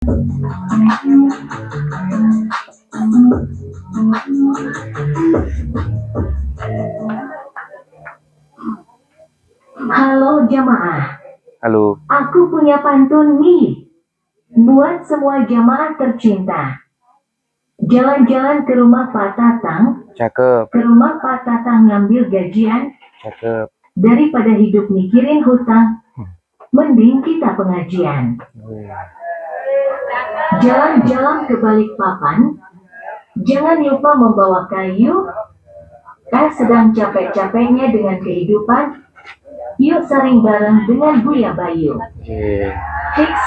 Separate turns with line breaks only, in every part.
Halo jamaah.
Halo.
Aku punya pantun nih. Buat semua jamaah tercinta. Jalan-jalan ke rumah Pak Tatang.
Cakep.
Ke rumah Pak Tatang ngambil gajian.
Cakep.
Daripada hidup mikirin hutang. Mending kita pengajian. Jalan-jalan ke Balikpapan. Jangan lupa membawa kayu. Sedang capek-capeknya dengan kehidupan. Yuk saring bareng dengan Buya Bayu. Fix.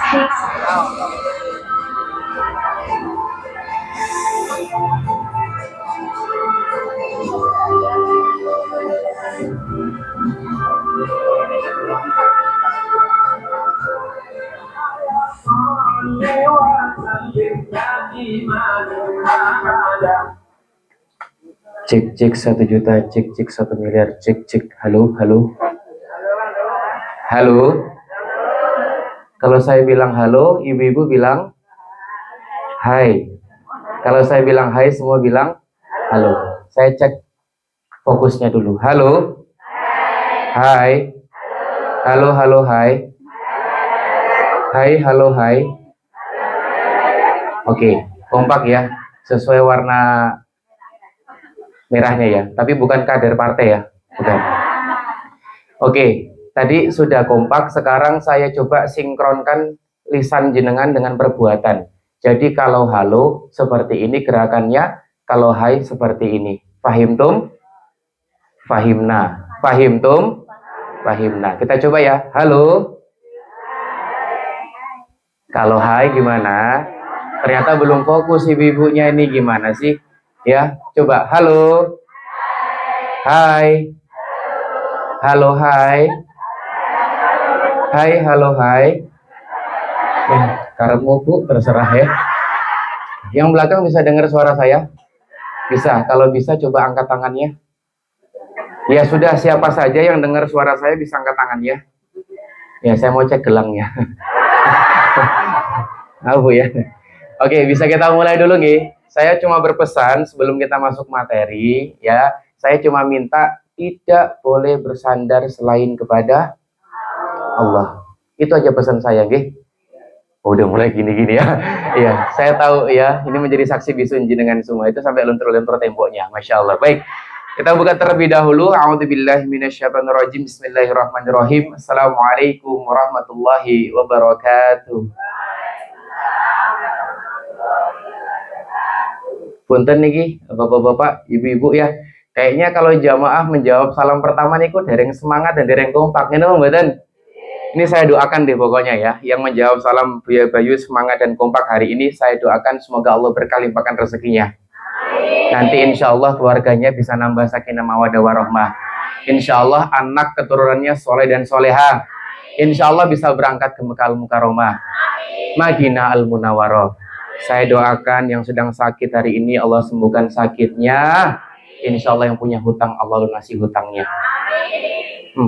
Cek 1 juta, cek 1 miliar, cek. Halo. Kalau saya bilang halo, ibu-ibu bilang hai. Kalau saya bilang hai, semua bilang halo. Saya cek fokusnya dulu. Halo. Hai. Halo, hai. Hai, halo, hai. Oke, kompak ya. Sesuai warna merahnya ya, tapi bukan kader partai ya, bukan. Oke, tadi sudah kompak, sekarang saya coba sinkronkan lisan jenengan dengan perbuatan. Jadi kalau halo seperti ini gerakannya, kalau hai seperti ini. Fahim tum? Fahimna. Fahim tum? Fahimna. Kita coba ya. Halo. Kalau hai gimana? Ternyata belum fokus ibu-ibunya ini, gimana sih? Ya, coba. Halo. Hai. Halo, hai. Hai, halo, hai. Karepmu Bu, terserah ya. Yang belakang bisa dengar suara saya? Bisa. Kalau bisa coba angkat tangannya. Ya sudah, siapa saja yang dengar suara saya bisa angkat tangannya. Ya, saya mau cek gelangnya. Bu ya. Oke, bisa kita mulai dulu nih. Saya cuma berpesan sebelum kita masuk materi ya. Saya cuma minta tidak boleh bersandar selain kepada Allah. Itu aja pesan saya, nggih. Udah mulai gini-gini ya. Iya, saya tahu ya, ini menjadi saksi bisu jenengan semua itu sampai luntur-luntur temboknya. Masya Allah. Baik, kita buka terlebih dahulu. A'udzubillahi minasyaitonirrajim. Bismillahirrahmanirrahim. Assalamualaikum warahmatullahi wabarakatuh. Punten niki, bapak-bapak, ibu-ibu ya. Kayaknya kalau jamaah menjawab salam pertama niku dereng semangat dan dereng kompak. Ngene mboten? Ini saya doakan deh pokoknya ya. Yang menjawab salam Buya Bayu semangat dan kompak hari ini, saya doakan semoga Allah berkalimpahkan rezekinya. Nanti insya Allah keluarganya bisa nambah sakinah mawaddah warahmah. Insya Allah anak keturunannya soleh dan soleha. Insya Allah bisa berangkat ke Mekal Mukarramah, Madinah Al Munawwaroh. Saya doakan yang sedang sakit hari ini Allah sembuhkan sakitnya. Insya Allah yang punya hutang Allah lunasi hutangnya.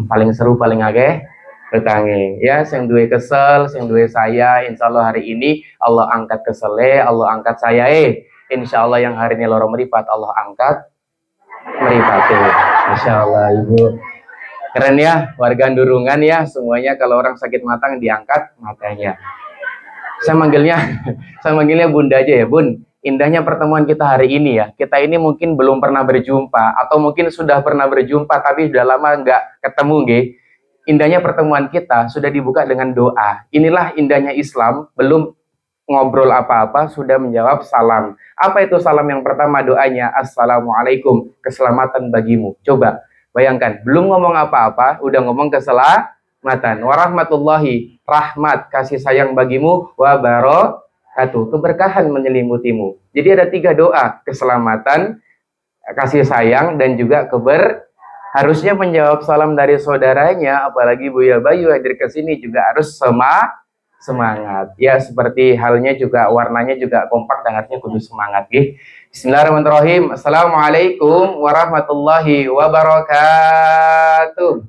Paling seru paling ageh hutangnya. Ya, sing duwe kesel, sing duwe saya, insya Allah hari ini Allah angkat kesele, Allah angkat saya. Insya Allah yang hari ini loro meripat Allah angkat meripat. Masya Allah ibu. Keren ya, warga Ndurungan ya, semuanya kalau orang sakit matang diangkat matanya. Saya manggilnya Bunda aja ya, Bun. Indahnya pertemuan kita hari ini ya. Kita ini mungkin belum pernah berjumpa atau mungkin sudah pernah berjumpa tapi sudah lama nggak ketemu, nggih. Indahnya pertemuan kita sudah dibuka dengan doa. Inilah indahnya Islam, belum ngobrol apa-apa sudah menjawab salam. Apa itu salam yang pertama? Doanya Assalamualaikum, keselamatan bagimu. Coba bayangkan, belum ngomong apa-apa udah ngomong keselamatan. Warahmatullahi, rahmat, kasih sayang bagimu, wabarakatuh, keberkahan menyelimutimu. Jadi ada 3 doa, keselamatan, kasih sayang, dan juga harusnya menjawab salam dari saudaranya, apalagi Buya Bayu hadir ke sini juga harus semangat. Ya, seperti halnya juga warnanya juga kompak dan artinya kudu semangat, nggih. Bismillahirrahmanirrahim. Assalamualaikum warahmatullahi wabarakatuh.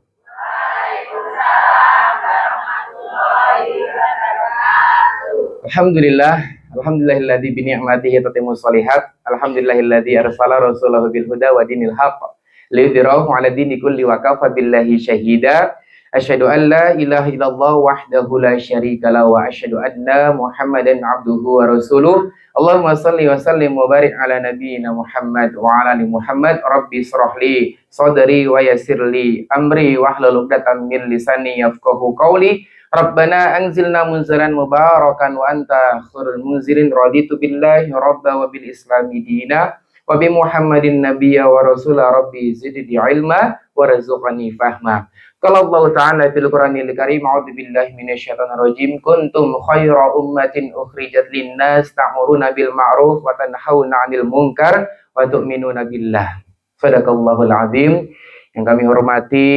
Alhamdulillah, alhamdulillahilladzi bi ni'matihi tatimmus shalihat. Alhamdulillahilladzi arsala rasulahu bil huda wa dinil haqq liyudhhirahu 'ala dini kulli wa kafa billahi syahida. Asyhadu an la ilaha illallah wahdahu la syarika lahu wa asyhadu anna Muhammadan abduhu wa rasuluh. Allahumma shalli wa sallim wa barik ala nabiyyina Muhammad wa ala ali Muhammad. Rabbi shrah li sadri wa yassir li amri wahlul 'uqdatam min lisani yafqahu qawli. Rabbana anzilna munzalan mubarakan wa anta khairul munzilin. Raditu billahi rabba wa bil islami dina wa bi Muhammadin nabiyya wa rasula. Rabbi zidni ilma warzuqni fahma. Qala Allah Ta'ala fil Qur'anil Karim, a'udzu billahi minasyaitonir rajim. Kuntum khaira ummatin ukhrijat lin-nas ta'muruna bil ma'ruf wa tanhauna 'anil munkar wa tu'minuna billah. Shadaqallahul azim. Yang kami hormati,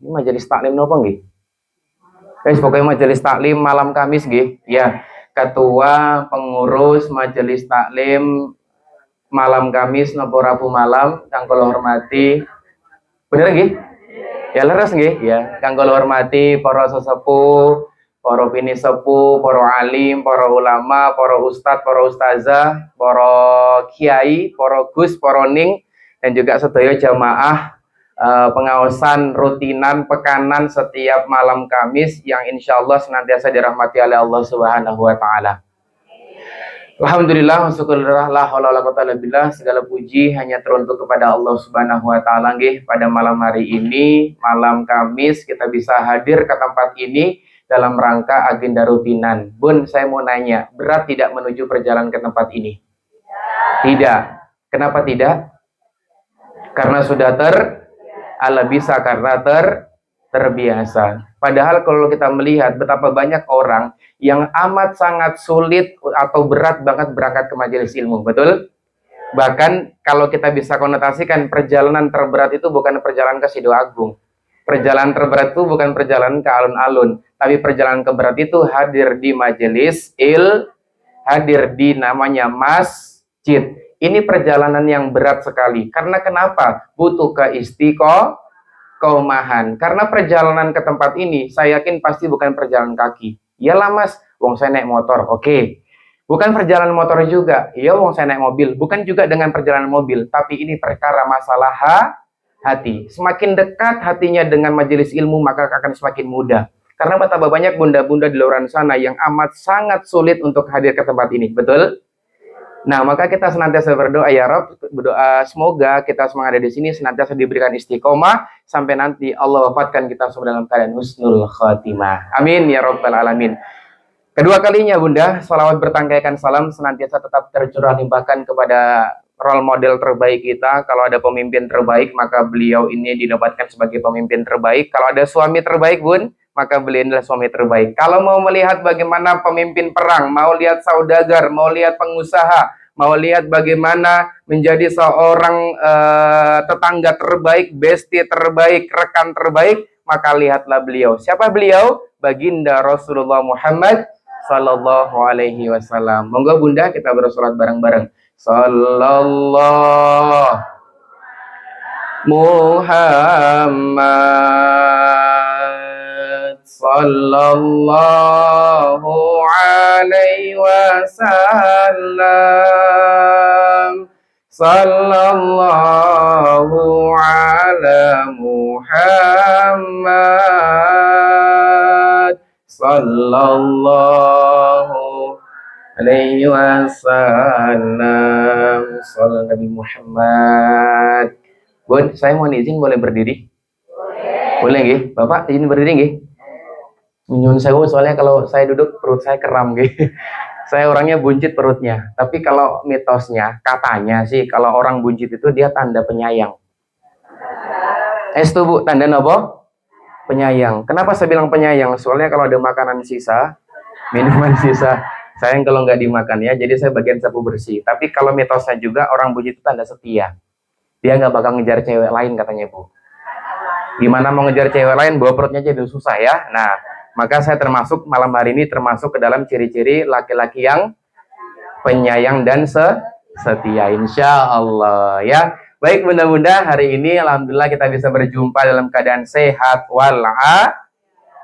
ini majelis taklim napa nggih? Guys, pokoknya majelis taklim malam Kamis nggih. Ya, ketua pengurus majelis taklim malam Kamis napa Rabu malam kang kula hormati. Bener nggih? Ya leres nggih, ya. Kang kula hormati para sesepuh, para bini sepuh, para alim, para ulama, para ustadz, para ustazah, para kiai, para gus, para ning, dan juga sedaya jamaah pengawasan rutinan pekanan setiap malam Kamis yang insya Allah senantiasa dirahmati oleh Allah Subhanahu wa Ta'ala. Alhamdulillah, syukurlah, la haula wala quwwata illa billah. Segala puji hanya teruntuk kepada Allah Subhanahu wa Ta'ala. Nggih, pada malam hari ini, malam Kamis, kita bisa hadir ke tempat ini dalam rangka agenda rutinan. Bun, saya mau nanya, berat tidak menuju perjalanan ke tempat ini? Tidak. Kenapa tidak? Karena sudah bisa karena terbiasa. Padahal kalau kita melihat betapa banyak orang yang amat sangat sulit atau berat banget berangkat ke majelis ilmu, betul? Bahkan kalau kita bisa konotasikan, perjalanan terberat itu bukan perjalanan ke Sidoagung. Perjalanan terberat itu bukan perjalanan ke alun-alun, tapi perjalanan keberat itu hadir di majelis hadir di namanya masjid. Ini perjalanan yang berat sekali. Karena kenapa? Butuh keistiqomahan. Karena perjalanan ke tempat ini, saya yakin pasti bukan perjalanan kaki. Iyalah mas, wong saya naik motor. Oke. Bukan perjalanan motor juga. Iya, wong saya naik mobil. Bukan juga dengan perjalanan mobil. Tapi ini perkara masalah hati. Semakin dekat hatinya dengan majelis ilmu, maka akan semakin mudah. Karena betapa banyak bunda-bunda di luar sana yang amat sangat sulit untuk hadir ke tempat ini. Betul? Nah, maka kita senantiasa berdoa, ya Rabb, berdoa semoga kita semua ada di sini senantiasa diberikan istiqomah sampai nanti Allah wafatkan kita semua dalam keadaan husnul khatimah. Amin ya Rabbal alamin. Kedua kalinya Bunda, salawat bertangkaikan salam senantiasa tetap tercurah limpahkan kepada role model terbaik kita. Kalau ada pemimpin terbaik, maka beliau ini dinobatkan sebagai pemimpin terbaik. Kalau ada suami terbaik, Bun, maka beliau adalah suami terbaik. Kalau mau melihat bagaimana pemimpin perang, mau lihat saudagar, mau lihat pengusaha, mau lihat bagaimana menjadi seorang tetangga terbaik, bestie terbaik, rekan terbaik, maka lihatlah beliau. Siapa beliau? Baginda Rasulullah Muhammad sallallahu alaihi wasallam. Monggo Bunda kita bersolat bareng-bareng. Sallallahu Muhammad sallallahu alaihi wasallam. Sallallahu ala Muhammad sallallahu alaihi wasallam. Sallallahu Nabi Muhammad. Bun, saya mohon izin boleh berdiri? Boleh nggih? Bapak izin berdiri nggih? Nyun sewu, soalnya kalau saya duduk perut saya kram nggih. Saya orangnya buncit perutnya. Tapi kalau mitosnya, katanya sih kalau orang buncit itu dia tanda penyayang. Itu Bu, tanda apa? Penyayang. Kenapa saya bilang penyayang? Soalnya kalau ada makanan sisa, minuman sisa, sayang kalau nggak dimakan ya. Jadi saya bagian sapu bersih. Tapi kalau mitosnya juga orang buncit itu tanda setia. Dia nggak bakal ngejar cewek lain katanya Bu. Gimana mau ngejar cewek lain, bawa perutnya aja udah susah ya. Nah, maka saya termasuk malam hari ini termasuk ke dalam ciri-ciri laki-laki yang penyayang dan setia, insya Allah ya. Baik Bunda-bunda, hari ini alhamdulillah kita bisa berjumpa dalam keadaan sehat walafiat.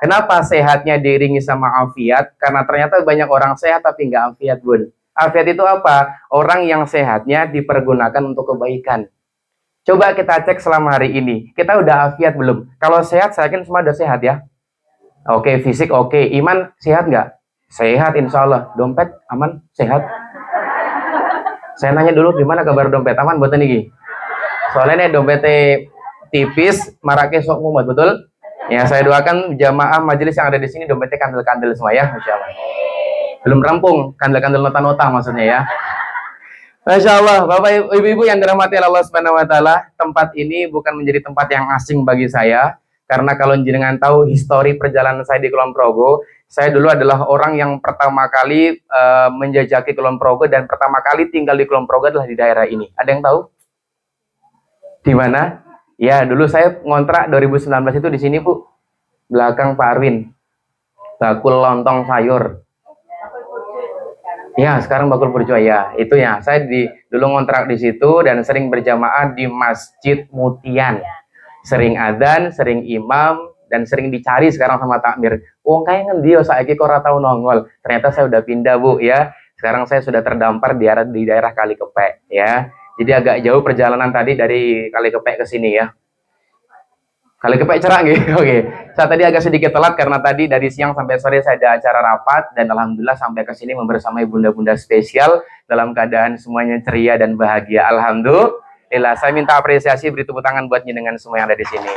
Kenapa sehatnya diiringi sama afiat? Karena ternyata banyak orang sehat tapi nggak afiat, Bun. Afiat itu apa? Orang yang sehatnya dipergunakan untuk kebaikan. Coba kita cek selama hari ini. Kita udah afiat belum? Kalau sehat, saya yakin semua udah sehat ya. Oke, fisik oke. Iman sehat nggak? Sehat, insya Allah. Dompet aman? Sehat? Saya nanya dulu, gimana kabar dompet? Aman buat ini? Soalnya nih dompetnya tipis, maraknya sok mumet, betul? Ya, saya doakan jamaah majelis yang ada di sini dompetnya kandel-kandel semua ya, Masya Allah. Belum rampung, kandel-kandel nota-nota maksudnya ya. Masya Allah, Bapak Ibu yang dirahmati Allah Subhanahu Wa Taala, tempat ini bukan menjadi tempat yang asing bagi saya, karena kalau jenengan tahu histori perjalanan saya di Kulon Progo, saya dulu adalah orang yang pertama kali menjajaki Kulon Progo dan pertama kali tinggal di Kulon Progo adalah di daerah ini. Ada yang tahu? Di mana? Ya, dulu saya ngontrak 2019 itu di sini, Bu. Belakang Pak Arwin. Bakul lontong sayur. Ya, sekarang Bakul Burjo ya. Itu ya. Saya dulu ngontrak di situ dan sering berjamaah di Masjid Mutian. Sering adzan, sering imam, dan sering dicari sekarang sama takmir. Oh, kayak ngendi yo saiki kok ora tau nongol. Ternyata saya udah pindah, Bu, ya. Sekarang saya sudah terdampar di daerah Kali Kepek, ya. Jadi agak jauh perjalanan tadi dari Kali Kepek ke sini ya. Kali Kepek cerah gitu. Oke. Saya tadi agak sedikit telat karena tadi dari siang sampai sore saya ada acara rapat dan alhamdulillah sampai ke sini membersamai bunda-bunda spesial dalam keadaan semuanya ceria dan bahagia. Alhamdulillah. Saya minta apresiasi, beri tepuk tangan buat jenengan semua yang ada di sini.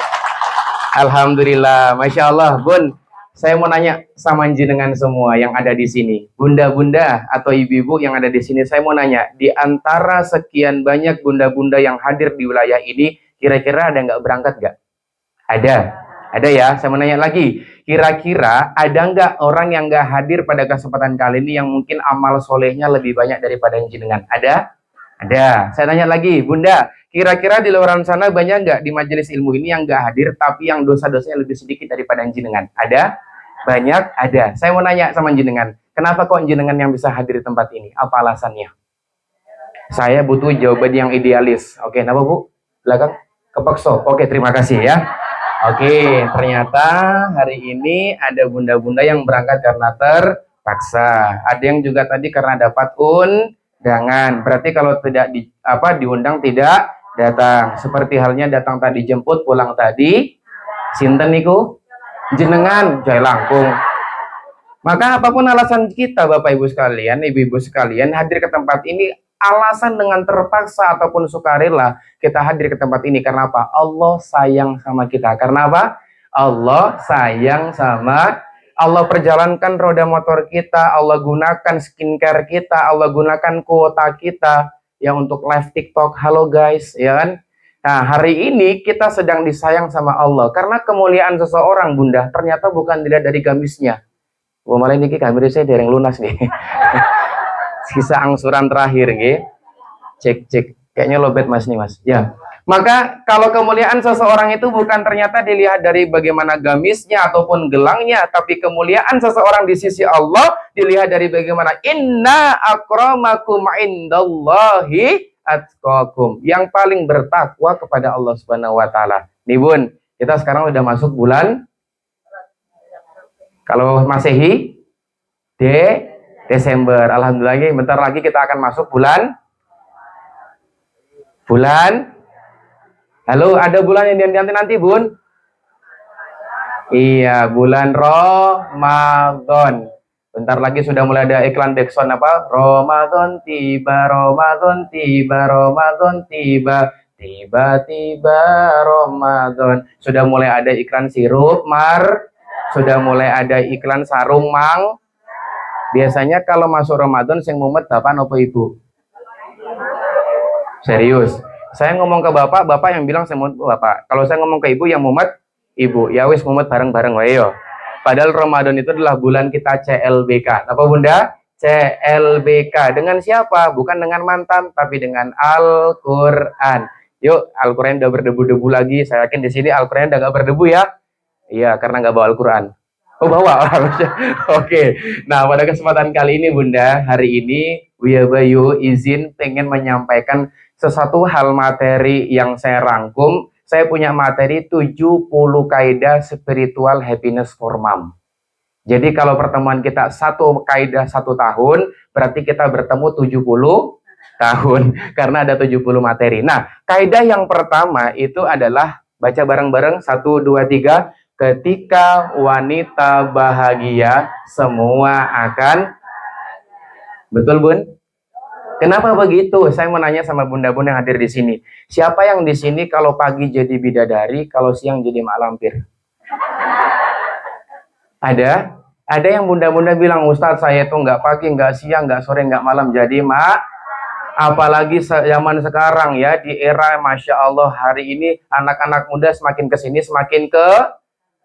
Alhamdulillah, Masya Allah, Bun. Saya mau nanya sama jenengan semua yang ada di sini, bunda-bunda atau ibu-ibu yang ada di sini, saya mau nanya, di antara sekian banyak bunda-bunda yang hadir di wilayah ini, kira-kira ada nggak berangkat nggak? Ada ya. Saya mau nanya lagi, kira-kira ada nggak orang yang nggak hadir pada kesempatan kali ini yang mungkin amal solehnya lebih banyak daripada yang jenengan? Ada. Saya tanya lagi, Bunda, kira-kira di luar sana banyak nggak di majelis ilmu ini yang nggak hadir, tapi yang dosa-dosanya lebih sedikit daripada yang jenengan? Ada? Banyak? Ada. Saya mau nanya sama jenengan, kenapa kok jenengan yang bisa hadir di tempat ini? Apa alasannya? Saya butuh jawaban yang idealis. Oke, kenapa Bu? Belakang? Kepekso. Oke, terima kasih ya. Oke, ternyata hari ini ada bunda-bunda yang berangkat karena terpaksa. Ada yang juga tadi karena dapat undangan. Berarti kalau tidak diundang tidak datang. Seperti halnya datang tadi jemput, pulang tadi. Sinten niku? Jenengan, jaya langkung. Maka apapun alasan kita Bapak Ibu sekalian, Ibu-ibu sekalian hadir ke tempat ini, alasan dengan terpaksa ataupun sukarela kita hadir ke tempat ini karena apa? Allah sayang sama kita. Karena apa? Allah sayang sama, Allah perjalankan roda motor kita, Allah gunakan skincare kita, Allah gunakan kuota kita yang untuk live TikTok. Halo guys, ya kan? Nah, hari ini kita sedang disayang sama Allah karena kemuliaan seseorang, Bunda, ternyata bukan dilihat dari gamisnya. Wah, malah ini kamera saya dereng lunas nih. Sisa angsuran terakhir nggih. Cek. Kayaknya lobet Mas nih, Mas. Ya. Maka kalau kemuliaan seseorang itu bukan ternyata dilihat dari bagaimana gamisnya ataupun gelangnya, tapi kemuliaan seseorang di sisi Allah dilihat dari bagaimana inna akramakum indallahi atqakum. Yang paling bertakwa kepada Allah Subhanahu wa taala. Nih, Bun, kita sekarang udah masuk bulan, kalau Masehi Desember. Alhamdulillah, bentar lagi kita akan masuk bulan. Halo, ada bulan yang nanti, Bun? Iya, bulan Ramadan. Bentar lagi sudah mulai ada iklan backsound apa? Ramadan tiba, Ramadan tiba, Ramadan tiba, tiba-tiba Ramadan. Sudah mulai ada iklan sirup sudah mulai ada iklan sarung mang. Biasanya kalau masuk Ramadan sing mumet bapak apa ibu? Serius. Saya ngomong ke bapak yang bilang saya mumet bapak. Kalau saya ngomong ke ibu yang mumet ibu. Ya wis mumet bareng-bareng wae yo. Padahal Ramadan itu adalah bulan kita CLBK. Apa Bunda? CLBK. Dengan siapa? Bukan dengan mantan, tapi dengan Al-Qur'an. Yuk, Al-Qur'an udah berdebu-debu lagi. Saya yakin di sini Al-Qur'an udah gak berdebu ya. Iya, karena nggak bawa Al-Quran. Oh, bawa. Oke. Nah, pada kesempatan kali ini, Bunda, hari ini Buya Bayu izin pengen menyampaikan sesuatu hal materi yang saya rangkum saya punya materi 70 kaidah spiritual happiness for mom. Jadi kalau pertemuan kita satu kaidah 1 tahun, berarti kita bertemu 70 tahun karena ada 70 materi. Nah, kaidah yang pertama itu adalah baca bareng-bareng 1, 2, 3. Ketika wanita bahagia, semua akan betul, Bun? Kenapa begitu? Saya mau nanya sama bunda-bunda yang hadir di sini. Siapa yang di sini kalau pagi jadi bidadari, kalau siang jadi mak lampir? Ada? Ada yang bunda-bunda bilang, Ustadz saya tuh nggak pagi, nggak siang, nggak sore, nggak malam jadi mak. Apalagi zaman sekarang ya, di era Masya Allah hari ini anak-anak muda semakin kesini semakin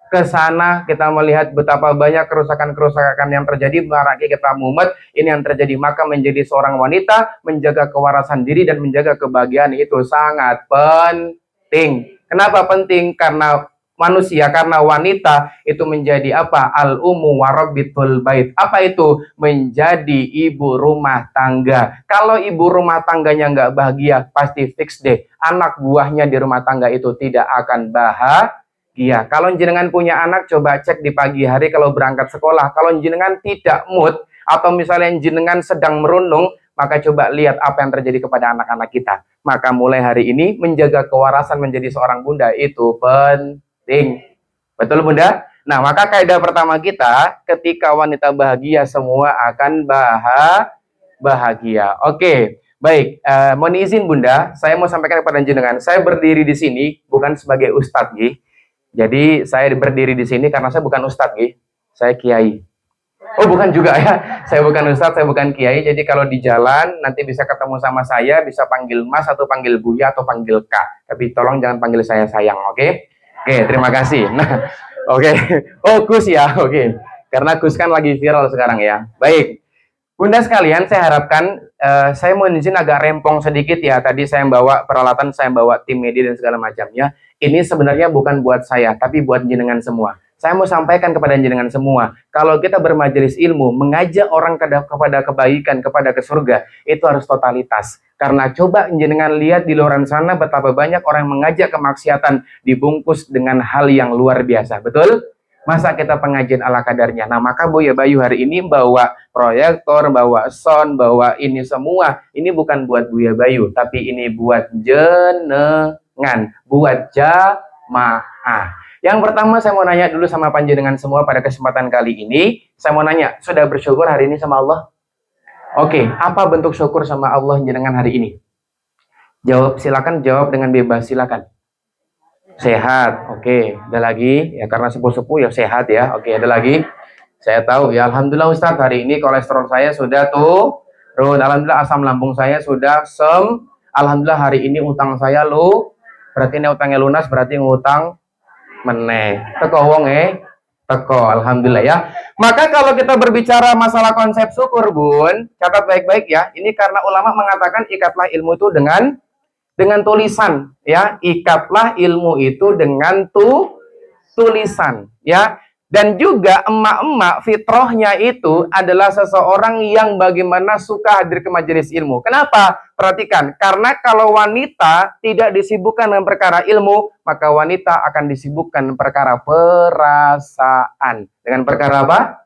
ke sana, kita melihat betapa banyak kerusakan-kerusakan yang terjadi, maraknya kita mumet, ini yang terjadi. Maka menjadi seorang wanita, menjaga kewarasan diri dan menjaga kebahagiaan itu sangat penting. Kenapa penting? Karena manusia, karena wanita itu menjadi apa? Al-ummu warabbitul bait. Apa itu? Menjadi ibu rumah tangga. Kalau ibu rumah tangganya nggak bahagia, pasti fix deh, anak buahnya di rumah tangga itu tidak akan bahagia. Iya, kalau jenengan punya anak, coba cek di pagi hari kalau berangkat sekolah. Kalau jenengan tidak mood, atau misalnya jenengan sedang merundung, maka coba lihat apa yang terjadi kepada anak-anak kita. Maka mulai hari ini, menjaga kewarasan menjadi seorang bunda itu penting. Betul, Bunda? Nah, maka kaidah pertama kita, ketika wanita bahagia, semua akan bahagia. Oke, baik. Mohon izin, Bunda, saya mau sampaikan kepada jenengan. Saya berdiri di sini bukan sebagai ustadz, Gih. Jadi saya berdiri di sini karena saya bukan ustadz, Gih. Saya kiai. Oh, bukan juga ya. Saya bukan ustadz, saya bukan kiai. Jadi kalau di jalan nanti bisa ketemu sama saya, bisa panggil Mas atau panggil Buya atau panggil Kak. Tapi tolong jangan panggil saya sayang, oke? Oke, terima kasih. Nah, oke. Oh, Gus ya, oke. Karena Gus kan lagi viral sekarang ya. Baik. Bunda sekalian, saya harapkan saya mau izin agak rempong sedikit ya. Tadi saya bawa peralatan, saya bawa tim media dan segala macamnya. Ini sebenarnya bukan buat saya, tapi buat jenengan semua. Saya mau sampaikan kepada jenengan semua, kalau kita bermajelis ilmu, mengajak orang kepada kebaikan, kepada ke surga, itu harus totalitas. Karena coba jenengan lihat di luar sana betapa banyak orang yang mengajak kemaksiatan dibungkus dengan hal yang luar biasa. Betul? Masa kita pengajian ala kadarnya. Nah, maka Buya Bayu hari ini bawa proyektor, bawa sound, bawa ini semua. Ini bukan buat Buya Bayu, tapi ini buat jenengan, buat jamaah. Yang pertama saya mau nanya dulu sama panjenengan semua pada kesempatan kali ini. Saya mau nanya, sudah bersyukur hari ini sama Allah? Oke, apa bentuk syukur sama Allah jenengan hari ini? Jawab, silakan jawab dengan bebas, silakan. Sehat, oke. Ada lagi? Ya karena sepuh-sepuh ya sehat ya. Oke, ada lagi? Saya tahu ya. Alhamdulillah Ustadz, hari ini kolesterol saya sudah turun. Alhamdulillah asam lambung saya sudah Alhamdulillah hari ini utang saya berarti ini utangnya lunas, berarti ngutang meneh. Teko wong teko. Alhamdulillah ya. Maka kalau kita berbicara masalah konsep syukur, Bun, catat baik-baik ya. Ini karena ulama mengatakan ikatlah ilmu itu dengan tulisan ya, ikatlah ilmu itu dengan tulisan ya. Dan juga emak-emak fitrahnya itu adalah seseorang yang bagaimana suka hadir ke majelis ilmu. Kenapa? Perhatikan, karena kalau wanita tidak disibukkan dengan perkara ilmu, maka wanita akan disibukkan perkara perasaan. Dengan perkara apa?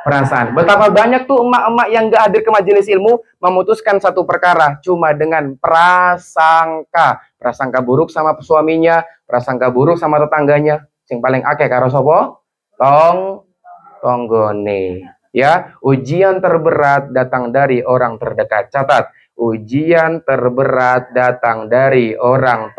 Perasaan. Betapa banyak tuh emak-emak yang gak hadir ke majelis ilmu memutuskan satu perkara cuma dengan prasangka buruk sama suaminya, prasangka buruk sama tetangganya. Sing paling akeh karo sapa? Tonggone. Ya, ujian terberat datang dari orang terdekat. Catat, ujian terberat datang dari orang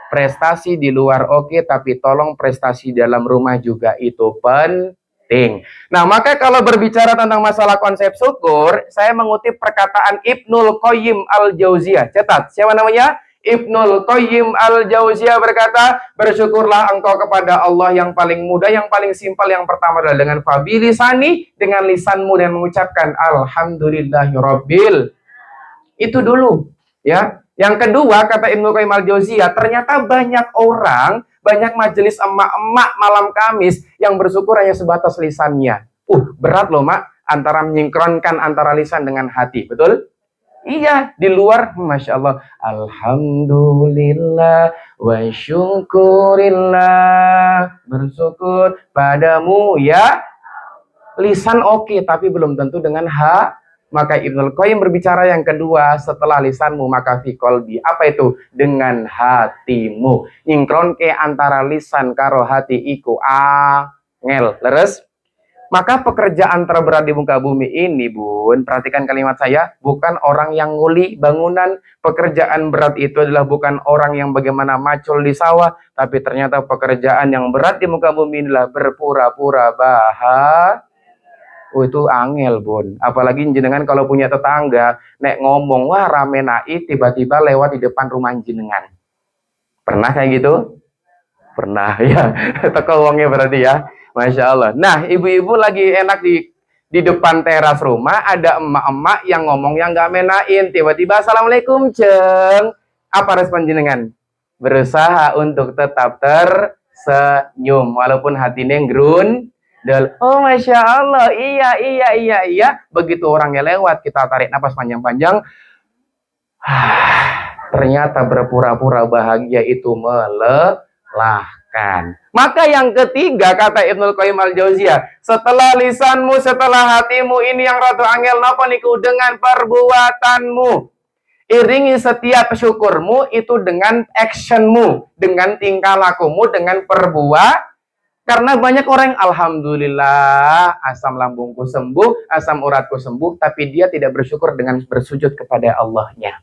prestasi di luar oke, tapi tolong prestasi dalam rumah juga itu penting. Nah, maka kalau berbicara tentang masalah konsep syukur, saya mengutip perkataan Ibnul Qayyim Al-Jauziyah. Catat, siapa namanya? Ibnul Qayyim Al-Jauziyah berkata, bersyukurlah engkau kepada Allah yang paling mudah, yang paling simpel. Yang pertama adalah dengan fabilisani, dengan lisanmu dan mengucapkan alhamdulillahirabbil. Itu dulu, ya. Yang kedua, kata Ibnul Qayyim Al-Jauziyah, ternyata banyak orang, banyak majelis emak-emak malam Kamis yang bersyukur hanya sebatas lisannya. Berat loh, Mak, antara menyingkronkan antara lisan dengan hati. Betul? Iya, di luar, Masya Allah. Alhamdulillah wa syukurillah. Bersyukur padamu ya. Lisan oke, tapi belum tentu dengan maka Ibnul Qayyim berbicara yang kedua, setelah lisanmu maka fi qalbi. Apa itu? Dengan hatimu. Nyingkron ke antara lisan karo hati iku angel. Leres? Maka pekerjaan terberat di muka bumi ini, Bun, perhatikan kalimat saya, bukan orang yang nguli bangunan. Pekerjaan berat itu adalah bukan orang yang bagaimana macul di sawah, tapi ternyata pekerjaan yang berat di muka bumi adalah berpura-pura bahagia. Oh, itu angel, Bun. Apalagi jenengan kalau punya tetangga, nek ngomong, wah rame naik, tiba-tiba lewat di depan rumah jenengan. Pernah kayak gitu? Pernah, ya. Teko uangnya berarti ya. Masya Allah. Nah, ibu-ibu lagi enak di depan teras rumah, ada emak-emak yang ngomong yang gak menain. Tiba-tiba, Assalamualaikum, Ceng. Apa respon jenengan? Berusaha untuk tetap tersenyum, walaupun hatinya gerun. Oh, Masya Allah, iya. Begitu orangnya lewat, kita tarik napas panjang-panjang. Ternyata berpura-pura bahagia itu melelahkan. Maka yang ketiga, kata Ibnul Qayyim al-Jauziyah, setelah lisanmu, setelah hatimu, ini yang ratu angel napa niku, dengan perbuatanmu. Iringi setiap syukurmu itu dengan actionmu, dengan tingkah lakumu, dengan perbuatan. Karena banyak orang yang alhamdulillah asam lambungku sembuh, asam uratku sembuh, tapi dia tidak bersyukur dengan bersujud kepada Allahnya.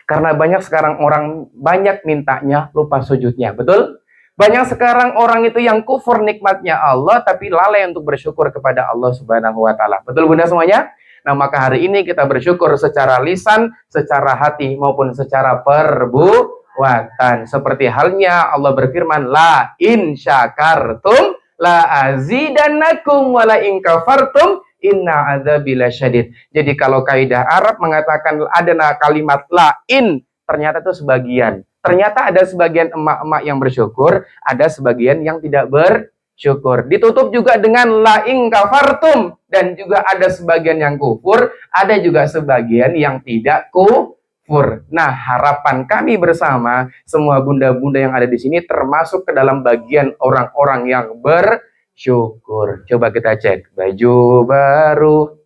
Karena banyak sekarang orang banyak mintanya, lupa sujudnya, betul? Banyak sekarang orang itu yang kufur nikmatnya Allah, tapi lalai untuk bersyukur kepada Allah Subhanahu wa Ta'ala. Betul, Bunda semuanya? Nah, maka hari ini kita bersyukur secara lisan, secara hati, maupun secara perbuatan. Seperti halnya Allah berfirman, la in syakartum la azidannakum wa la in kafartum inna adzabila syadid. Jadi kalau kaidah Arab mengatakan ada kalimat lain, ternyata itu sebagian. Ternyata ada sebagian emak-emak yang bersyukur, ada sebagian yang tidak bersyukur. Ditutup juga dengan lain kafartum, dan juga ada sebagian yang kufur, ada juga sebagian yang tidak kufur. Nah, harapan kami bersama semua bunda-bunda yang ada di sini termasuk ke dalam bagian orang-orang yang bersyukur. Coba kita cek. Baju baru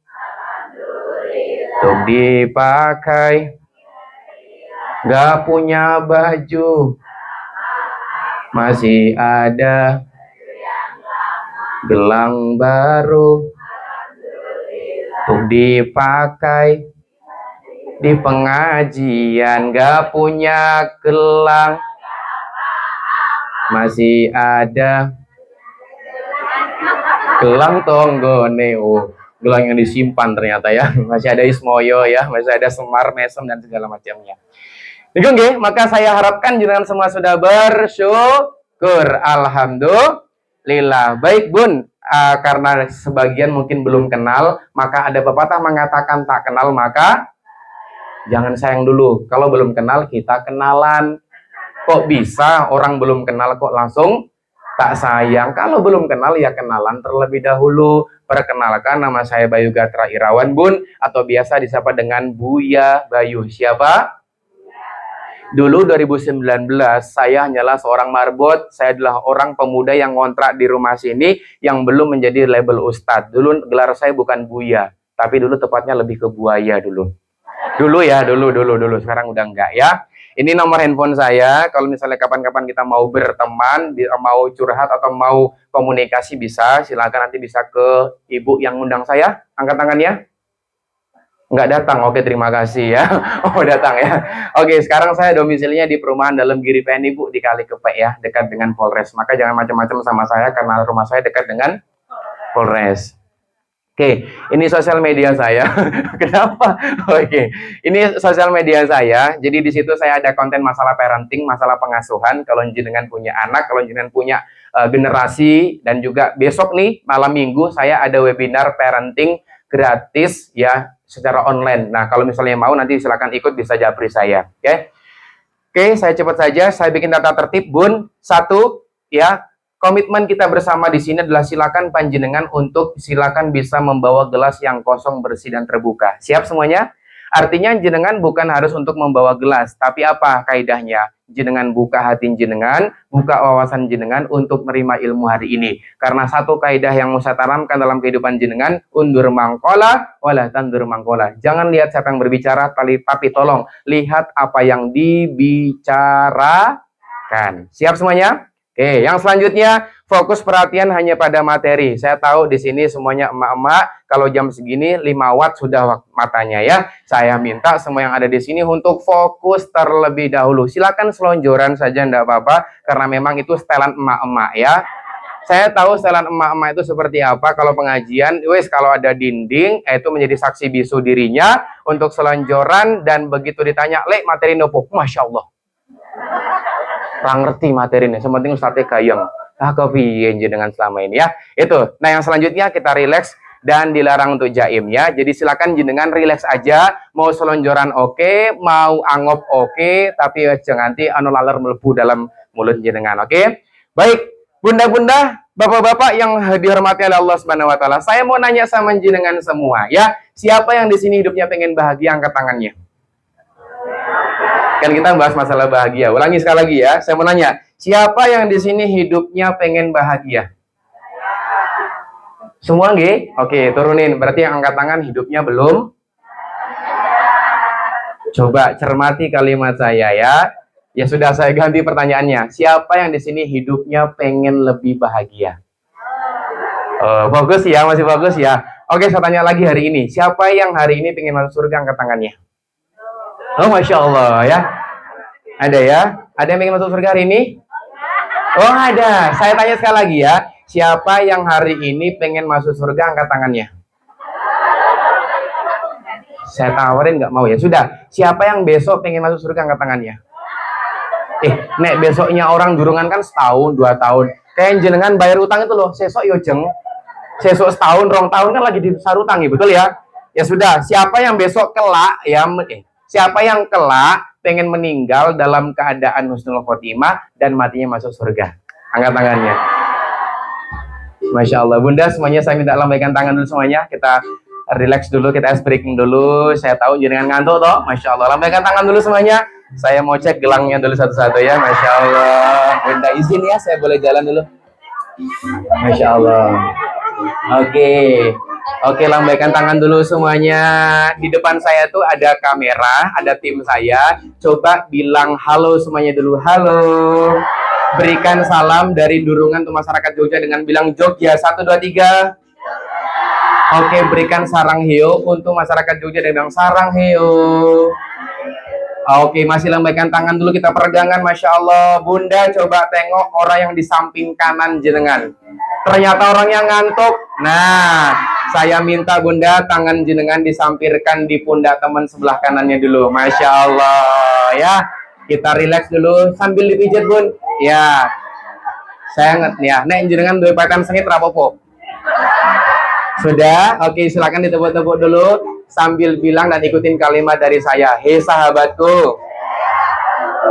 untuk dipakai. Gak punya baju, masih ada gelang baru untuk dipakai. Di pengajian gak punya gelang, masih ada gelang tonggone. Oh, gelang yang disimpan ternyata ya. Masih ada ismoyo ya, masih ada semar, mesem, dan segala macamnya. Oke, maka saya harapkan jenengan semua sudah bersyukur. Alhamdulillah. Baik, Bun. Karena sebagian mungkin belum kenal, maka ada pepatah mengatakan tak kenal maka jangan sayang dulu. Kalau belum kenal, kita kenalan. Kok bisa orang belum kenal kok langsung tak sayang? Kalau belum kenal, ya kenalan terlebih dahulu. Perkenalkan, nama saya Bayu Gatra Irawan, Bun. Atau biasa disapa dengan Buya Bayu. Siapa? Dulu 2019 saya hanyalah seorang marbot. Saya adalah orang pemuda yang ngontrak di rumah sini yang belum menjadi label ustadz. Dulu gelar saya bukan Buya, tapi dulu tepatnya lebih ke buaya dulu. Dulu. Sekarang udah enggak ya. Ini nomor handphone saya. Kalau misalnya kapan-kapan kita mau berteman, mau curhat atau mau komunikasi bisa. Silakan nanti bisa ke ibu yang undang saya. Angkat tangannya. Nggak datang, oke, terima kasih ya. Oh, datang ya. Oke, sekarang saya domisilinya di perumahan Dalam Giri PN, Ibu, di Kalikepek ya, dekat dengan Polres. Maka jangan macam-macam sama saya karena rumah saya dekat dengan Polres. Oke, ini sosial media saya. Kenapa? Oke, ini sosial media saya. Jadi di situ saya ada konten masalah parenting, masalah pengasuhan. Kalau jenengan punya anak, kalau jenengan punya generasi, dan juga besok nih malam minggu saya ada webinar parenting gratis ya, secara online. Nah, kalau misalnya mau nanti silakan ikut, bisa japri saya, oke? Oke, saya cepat saja, saya bikin tata tertib, Bun. Satu, ya, komitmen kita bersama di sini adalah silakan panjenengan untuk silakan bisa membawa gelas yang kosong, bersih, dan terbuka. Siap semuanya? Artinya jenengan bukan harus untuk membawa gelas, tapi apa kaidahnya? Jenengan buka hati jenengan, buka wawasan jenengan untuk menerima ilmu hari ini. Karena satu kaidah yang mau saya tanamkan dalam kehidupan jenengan, undur mangkola, wala tandur mangkola. Jangan lihat siapa yang berbicara, tapi tolong lihat apa yang dibicarakan. Siap semuanya? Oke, yang selanjutnya fokus perhatian hanya pada materi. Saya tahu di sini semuanya emak-emak, kalau jam segini 5 watt sudah matanya ya. Saya minta semua yang ada di sini untuk fokus terlebih dahulu. Silakan selonjoran saja enggak apa-apa karena memang itu setelan emak-emak ya. Saya tahu setelan emak-emak itu seperti apa kalau pengajian, wes kalau ada dinding itu menjadi saksi bisu dirinya untuk selonjoran dan begitu ditanya, "Lek materi nopo?" Masya Allah. Kurang ngerti materinya, sementing Ustadznya gayeng. Kepiye dengan selama ini ya. Itu. Nah, yang selanjutnya kita rileks dan dilarang untuk jaim ya. Jadi silakan jenengan rileks aja, mau selonjoran oke, mau angop oke, tapi jangan nanti anu laler melebu dalam mulut jenengan, oke? Baik, bunda-bunda, bapak-bapak yang dihormati oleh Allah Subhanahu wa taala. Saya mau nanya sama jenengan semua ya. Siapa yang di sini hidupnya pengen bahagia, angkat tangannya. Kan kita bahas masalah bahagia. Ulangi sekali lagi ya. Saya mau nanya, siapa yang di sini hidupnya pengen bahagia? Semua nggih? Oke, turunin. Berarti yang angkat tangan hidupnya belum. Coba cermati kalimat saya ya. Ya sudah, saya ganti pertanyaannya. Siapa yang di sini hidupnya pengen lebih bahagia? Bagus ya, masih bagus ya. Oke, saya tanya lagi hari ini. Siapa yang hari ini pengen masuk surga, angkat tangannya? Oh, Masya Allah ya. Ada ya? Ada yang pengen masuk surga hari ini? Oh, ada. Saya tanya sekali lagi ya. Siapa yang hari ini pengen masuk surga, angkat tangannya? Saya tawarin nggak mau ya. Sudah. Siapa yang besok pengen masuk surga, angkat tangannya? Nek besoknya orang jurungan kan setahun, 2 tahun. Kayak jenengan bayar utang itu loh. Sesok yo jeng. Sesok setahun, 2 tahun kan lagi disar utang ya, betul ya? Ya sudah. Siapa yang besok kelak ya? Siapa yang kelak pengen meninggal dalam keadaan husnul khotimah dan matinya masuk surga? Angkat tangannya. Masya Allah. Bunda, semuanya saya minta lambaikan tangan dulu semuanya. Kita relax dulu, kita ice breaking dulu. Saya tahu jenengan ngantuk toh. Masya Allah. Lambaikan tangan dulu semuanya. Saya mau cek gelangnya dulu satu-satu ya. Masya Allah. Bunda izin ya, saya boleh jalan dulu. Masya Allah. Oke. Oke, lambaikan tangan dulu semuanya. Di depan saya tuh ada kamera, ada tim saya. Coba bilang halo semuanya dulu. Halo. Berikan salam dari Durungan untuk masyarakat Jogja dengan bilang Jogja. 1, 2, 3. Oke, berikan sarang heo untuk masyarakat Jogja dengan bilang sarang heo. Oke, masih lambaikan tangan dulu, kita peregangan. Masya Allah. Bunda, coba tengok orang yang di samping kanan jenengan. Ternyata orangnya ngantuk. Nah, saya minta Bunda tangan jenengan disampirkan di pundak teman sebelah kanannya dulu. Masya Allah ya. Kita relax dulu sambil dipijat Bun. Ya. Saya ngerti ya. Nek jenengan duwe pakan sengit rapopo. Sudah? Oke, silakan ditepuk-tepuk dulu sambil bilang dan ikutin kalimat dari saya. Hei sahabatku.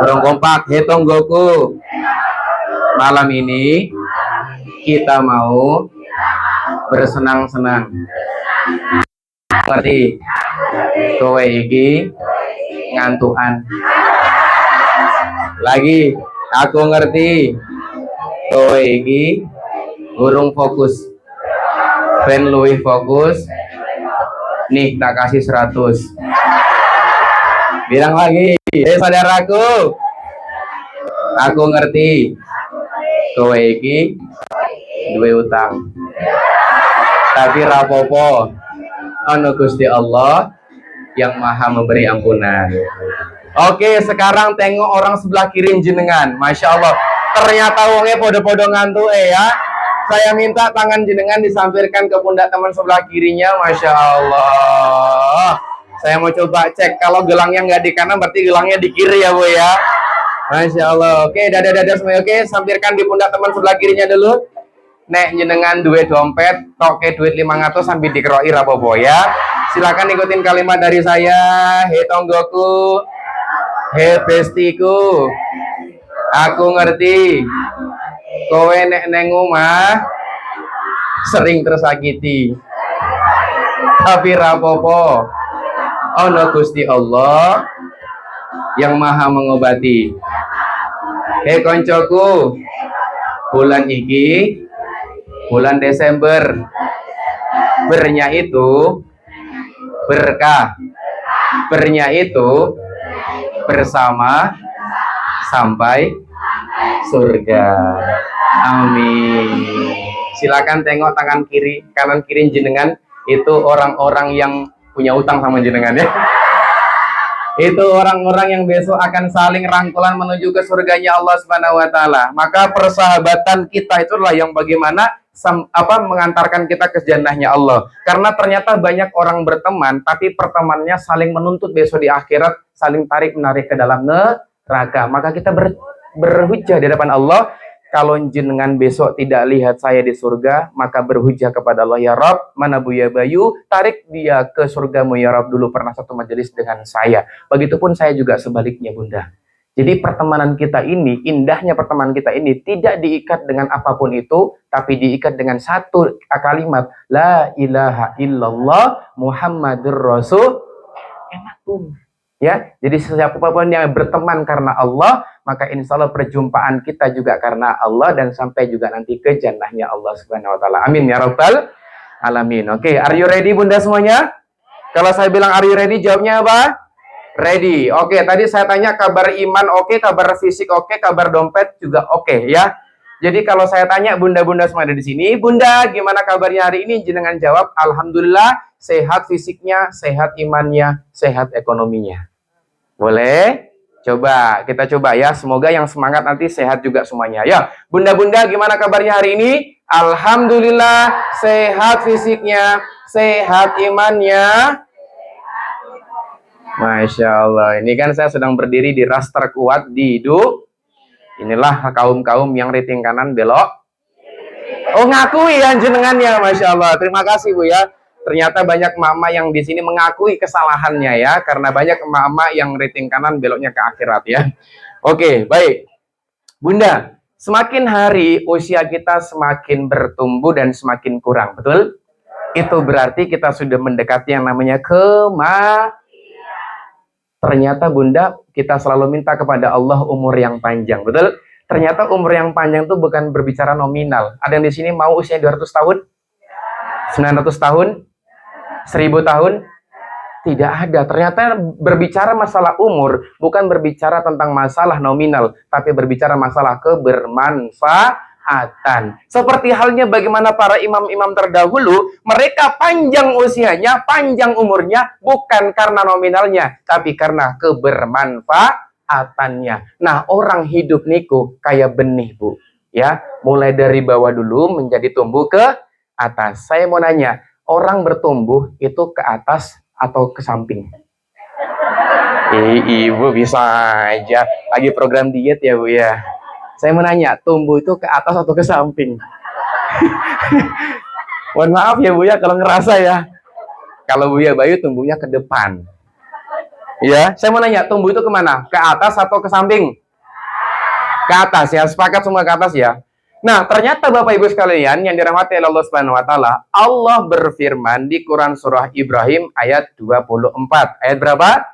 Burung kompak, hei tonggoku. Malam ini kita mau bersenang-senang. Ngerti? Kowe iki ngantukan. Lagi, aku ngerti. Kowe iki urung fokus. Ben luwih fokus. Nih, tak kasih 100. Bilang lagi, saudaraku. Aku ngerti. Kowe iki duwe utang. Tapi rapopo. Ono Gusti Allah yang Maha memberi ampunan. Oke, sekarang tengok orang sebelah kiri jenengan. Masya Allah. Ternyata wongnya podo-podo ngantuk ya. Saya minta tangan jenengan disampirkan ke pundak teman sebelah kirinya. Masya Allah. Saya mau coba cek. Kalau gelangnya nggak di kanan, berarti gelangnya di kiri ya Bu ya. Masya Allah. Oke, dada-dada semuanya. Oke, sampirkan di pundak teman sebelah kirinya dulu. Nek jenengan duit dompet, toke duit 500 sambil dikeroi rapopo ya. Silakan ikutin kalimat dari saya. Hei tonggoku, hei bestiku, aku ngerti. Kowe nek neng omah sering tersakiti. Tapi rapopo, Ono Gusti Allah yang maha mengobati. Koncoku, bulan iki, bulan Desember, bernya itu berkah, bernya itu bersama sampai surga. Amin. Silakan tengok tangan kiri, kanan kiri jenengan, itu orang-orang yang punya utang sama jenengan ya. Itu orang-orang yang besok akan saling rangkulan menuju ke surganya Allah Subhanahu wa taala. Maka persahabatan kita itulah yang bagaimana mengantarkan kita ke jannahnya Allah. Karena ternyata banyak orang berteman tapi pertemanannya saling menuntut besok di akhirat, saling tarik menarik ke dalam neraka. Maka kita berhujjah di hadapan Allah. Kalau jenengan besok tidak lihat saya di surga, maka berhujjah kepada Allah, ya Rabb, mana Buya Bayu, tarik dia ke surgamu ya Rabb, dulu pernah satu majelis dengan saya. Begitupun saya juga sebaliknya, Bunda. Jadi pertemanan kita ini, indahnya pertemanan kita ini tidak diikat dengan apapun itu, tapi diikat dengan satu kalimat, la ilaha illallah Muhammadur Rasul. Enak, Bun. Ya, jadi siapapun yang berteman karena Allah, maka insya Allah perjumpaan kita juga karena Allah dan sampai juga nanti ke jannahnya Allah Subhanahu wa taala. Amin ya rabbal alamin. Oke, are you ready Bunda semuanya? Kalau saya bilang are you ready, jawabnya apa? Ready. Oke, tadi saya tanya kabar iman oke, kabar fisik oke, kabar dompet juga oke ya. Jadi kalau saya tanya bunda-bunda semua ada di sini, Bunda gimana kabarnya hari ini? Jenengan jawab, alhamdulillah sehat fisiknya, sehat imannya, sehat ekonominya. Boleh? Coba, kita coba ya. Semoga yang semangat nanti sehat juga semuanya. Ya, bunda-bunda gimana kabarnya hari ini? Alhamdulillah, sehat fisiknya, sehat imannya. Masya Allah. Ini kan saya sedang berdiri di ras terkuat di hidup. Inilah kaum-kaum yang rating kanan belok. Oh, ngakui ya jenengannya. Masya Allah. Terima kasih Bu ya. Ternyata banyak mama yang di sini mengakui kesalahannya ya, karena banyak mama yang rating kanan beloknya ke akhirat ya. Oke, baik. Bunda, semakin hari usia kita semakin bertumbuh dan semakin kurang, betul? Itu berarti kita sudah mendekati yang namanya kematian. Ternyata Bunda, kita selalu minta kepada Allah umur yang panjang, betul? Ternyata umur yang panjang itu bukan berbicara nominal. Ada yang di sini mau usia 200 tahun? 900 tahun? 1000 tahun? Tidak ada. Ternyata berbicara masalah umur bukan berbicara tentang masalah nominal, tapi berbicara masalah kebermanfaatan. Seperti halnya bagaimana para imam-imam terdahulu, mereka panjang usianya, panjang umurnya bukan karena nominalnya, tapi karena kebermanfaatannya. Nah, orang hidup niku kayak benih, Bu. Ya, mulai dari bawah dulu menjadi tumbuh ke atas. Saya mau nanya, orang bertumbuh itu ke atas atau ke samping? Ibu bisa aja. Lagi program diet ya Bu ya. Saya mau nanya, tumbuh itu ke atas atau ke samping? Mohon maaf ya Bu ya kalau ngerasa ya. Kalau Buya Bayu tumbuhnya ke depan. Ya, saya mau nanya, tumbuh itu kemana? Ke atas atau ke samping? Ke atas ya, sepakat semua ke atas ya. Nah, ternyata Bapak Ibu sekalian yang dirahmati Allah Subhanahu wa taala, Allah berfirman di Quran surah Ibrahim ayat 24. Ayat berapa?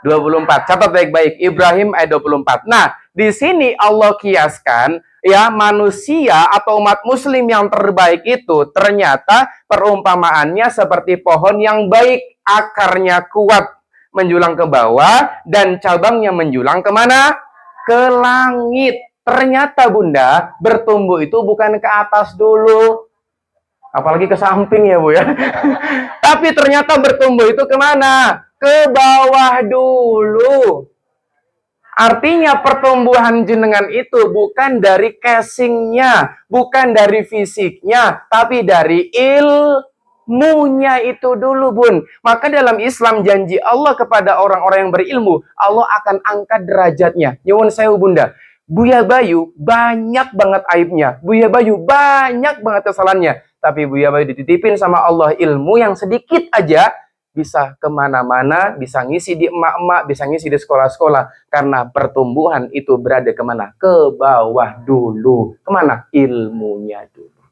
24. Catat baik-baik, Ibrahim ayat 24. Nah, di sini Allah kiaskan ya manusia atau umat muslim yang terbaik itu ternyata perumpamaannya seperti pohon yang baik, akarnya kuat menjulang ke bawah dan cabangnya menjulang kemana? Ke langit. Ternyata Bunda, bertumbuh itu bukan ke atas dulu. Apalagi ke samping ya Bu ya. Tapi ternyata bertumbuh itu kemana? Ke bawah dulu. Artinya pertumbuhan jenengan itu bukan dari casingnya, bukan dari fisiknya, tapi dari ilmunya itu dulu Bun. Maka dalam Islam janji Allah kepada orang-orang yang berilmu, Allah akan angkat derajatnya. Nyuwun sewu Bunda. Buya Bayu banyak banget aibnya, Buya Bayu banyak banget kesalahannya, tapi Buya Bayu dititipin sama Allah ilmu yang sedikit aja bisa kemana-mana, bisa ngisi di emak-emak, bisa ngisi di sekolah-sekolah, karena pertumbuhan itu berada kemana? Ke bawah dulu. Kemana? Ilmunya dulu.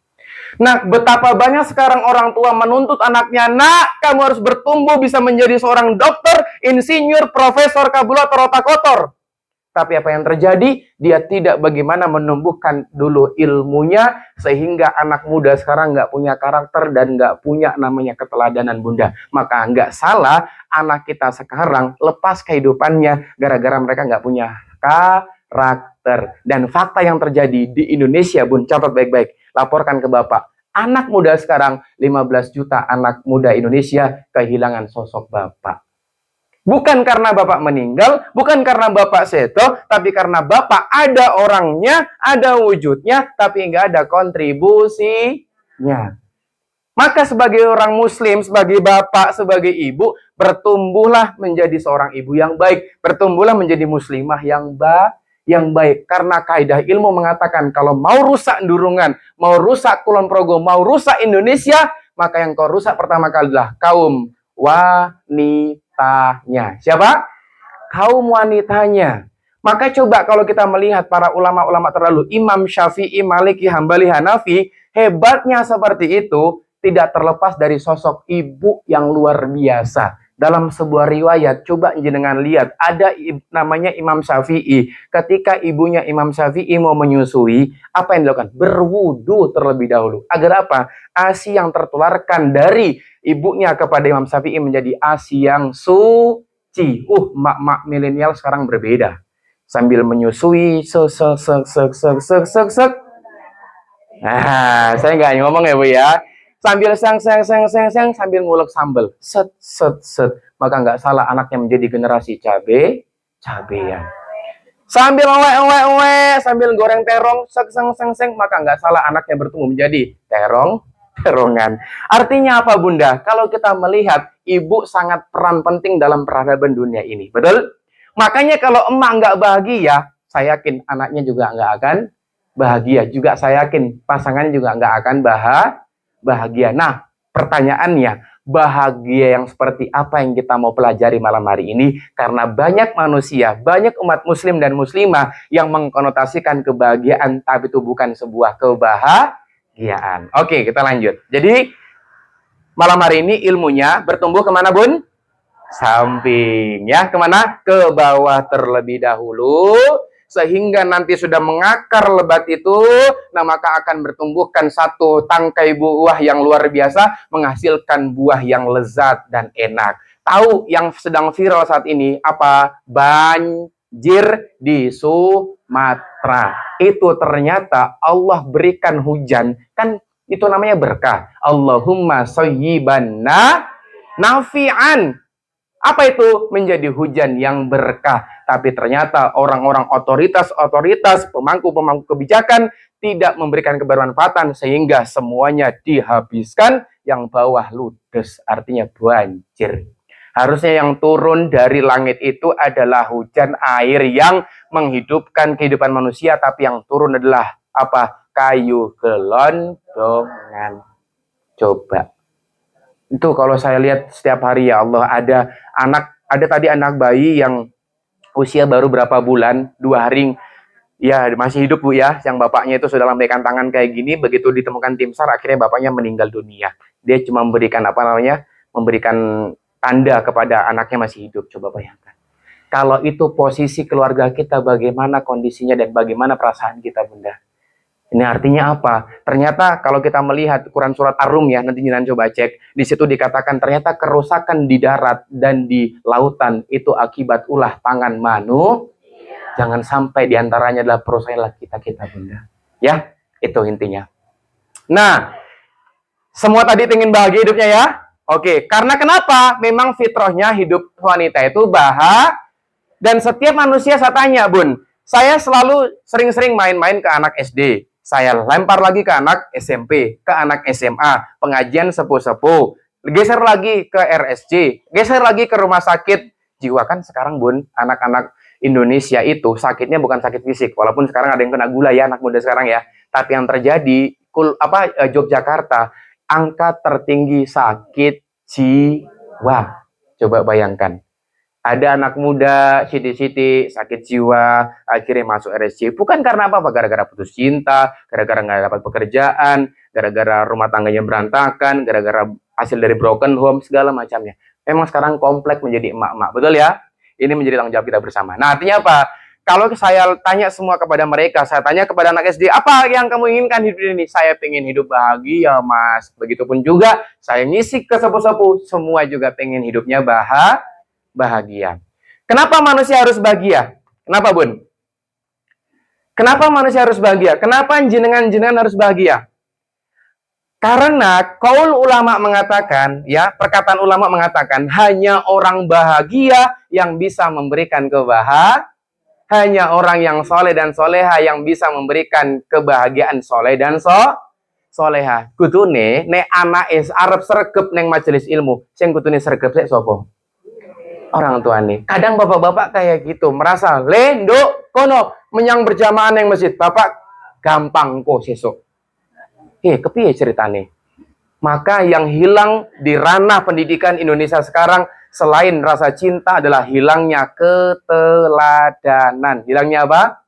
Nah, betapa banyak sekarang orang tua menuntut anaknya, nak, kamu harus bertumbuh bisa menjadi seorang dokter, insinyur, profesor, kabulator, otak kotor. Tapi apa yang terjadi? Dia tidak bagaimana menumbuhkan dulu ilmunya, sehingga anak muda sekarang nggak punya karakter dan nggak punya namanya keteladanan bunda. Maka nggak salah anak kita sekarang lepas kehidupannya gara-gara mereka nggak punya karakter. Dan fakta yang terjadi di Indonesia, bun, catat baik-baik. Laporkan ke Bapak. Anak muda sekarang, 15 juta anak muda Indonesia kehilangan sosok Bapak. Bukan karena Bapak meninggal, bukan karena Bapak seto, tapi karena Bapak ada orangnya, ada wujudnya, tapi nggak ada kontribusinya. Maka sebagai orang muslim, sebagai bapak, sebagai ibu, bertumbuhlah menjadi seorang ibu yang baik, bertumbuhlah menjadi muslimah yang baik. Karena kaidah ilmu mengatakan kalau mau rusak Ndurungan, mau rusak Kulon Progo, mau rusak Indonesia, maka yang kau rusak pertama kali adalah kaum wanitanya. Siapa? Kaum wanitanya. Maka coba kalau kita melihat para ulama-ulama terdahulu, Imam Syafi'i, Maliki, Hambali, Hanafi, hebatnya seperti itu tidak terlepas dari sosok ibu yang luar biasa. Dalam sebuah riwayat, coba jenengan lihat, ada namanya Imam Syafi'i. Ketika ibunya Imam Syafi'i mau menyusui, apa yang dilakukan? Berwudu terlebih dahulu. Agar apa? ASI yang tertularkan dari ibunya kepada Imam Syafi'i menjadi ASI yang suci. Mak-mak milenial sekarang berbeda. Sambil menyusui, Nah, saya nggak ngomong ya, Bu ya. Sambil sambil ngulek sambal. Maka nggak salah anaknya menjadi generasi cabean. Sambil sambil goreng terong, maka nggak salah anaknya bertumbuh menjadi terongan. Artinya apa, Bunda? Kalau kita melihat ibu sangat peran penting dalam peradaban dunia ini, betul? Makanya kalau emak nggak bahagia, saya yakin anaknya juga nggak akan bahagia. Juga saya yakin pasangannya juga nggak akan bahagia. Nah, pertanyaannya, bahagia yang seperti apa yang kita mau pelajari malam hari ini? Karena banyak manusia, banyak umat muslim dan muslimah yang mengkonotasikan kebahagiaan, tapi itu bukan sebuah kebahagiaan. Oke, kita lanjut. Jadi, malam hari ini ilmunya bertumbuh kemana, Bun? Samping. Ya, kemana? Ke bawah terlebih dahulu. Sehingga nanti sudah mengakar lebat itu, nah maka akan bertumbuhkan satu tangkai buah yang luar biasa, menghasilkan buah yang lezat dan enak. Tahu yang sedang viral saat ini apa? Banjir di Sumatera. Itu ternyata Allah berikan hujan, kan itu namanya berkah. Allahumma shayyiban nafi'an. Apa itu? Menjadi hujan yang berkah. Tapi ternyata orang-orang otoritas, pemangku-pemangku kebijakan tidak memberikan kebermanfaatan sehingga semuanya dihabiskan, yang bawah ludes, artinya banjir. Harusnya yang turun dari langit itu adalah hujan air yang menghidupkan kehidupan manusia, tapi yang turun adalah apa? Kayu gelondongan. Coba. Itu kalau saya lihat setiap hari, ya Allah, ada tadi anak bayi yang usia baru berapa bulan, 2 hari, ya masih hidup, Bu ya, yang bapaknya itu sudah lambaikan tangan kayak gini, begitu ditemukan tim SAR, akhirnya bapaknya meninggal dunia. Dia cuma memberikan memberikan tanda kepada anaknya masih hidup. Coba bayangkan. Kalau itu posisi keluarga kita, bagaimana kondisinya dan bagaimana perasaan kita, Bunda? Ini artinya apa? Ternyata kalau kita melihat Quran surat Ar-Rum, ya, nanti jangan coba cek. Di situ dikatakan ternyata kerusakan di darat dan di lautan itu akibat ulah tangan manusia. Jangan sampai diantaranya adalah perusahaan kita, Bunda. Ya, itu intinya. Nah, semua tadi ingin bahagia hidupnya ya? Oke, karena kenapa? Memang fitrahnya hidup wanita itu bahagia. Dan setiap manusia saya tanya, Bun, saya selalu sering-sering main-main ke anak SD. Saya lempar lagi ke anak SMP, ke anak SMA, pengajian sepuh-sepuh. Geser lagi ke RSC, geser lagi ke rumah sakit jiwa. Kan sekarang, Bun, anak-anak Indonesia itu sakitnya bukan sakit fisik. Walaupun sekarang ada yang kena gula ya, anak muda sekarang ya. Tapi yang terjadi, Yogyakarta, angka tertinggi sakit jiwa. Coba bayangkan. Ada anak muda, siti-siti, sakit jiwa, akhirnya masuk RSC. Bukan karena apa-apa, gara-gara putus cinta, gara-gara nggak dapat pekerjaan, gara-gara rumah tangganya berantakan, gara-gara hasil dari broken home, segala macamnya. Memang sekarang kompleks menjadi emak-emak, betul ya? Ini menjadi tanggung jawab kita bersama. Nah, artinya apa? Kalau saya tanya semua kepada mereka, saya tanya kepada anak SD, apa yang kamu inginkan hidup ini? Saya pengen hidup bahagia, Mas. Begitupun juga, saya ngisi ke sepupu-sepupu, semua juga pengen hidupnya bahagia. Kenapa manusia harus bahagia? Kenapa, Bun? Kenapa manusia harus bahagia? Kenapa jenengan-jenengan harus bahagia? Karena kaul ulama mengatakan, ya, perkataan ulama mengatakan hanya orang bahagia yang bisa memberikan kebahagiaan, hanya orang yang soleh dan soleha yang bisa memberikan kebahagiaan soleh dan soleha. Kutune ne anak es Arab sergep neng majelis ilmu, sing kutune sergep sik sapa? Orang tua nih. Kadang bapak-bapak kayak gitu, merasa lendo kono menyang berjamaah neng masjid. Bapak gampang kok sesuk. Kepiye ceritane? Maka yang hilang di ranah pendidikan Indonesia sekarang selain rasa cinta adalah hilangnya keteladanan. Hilangnya apa?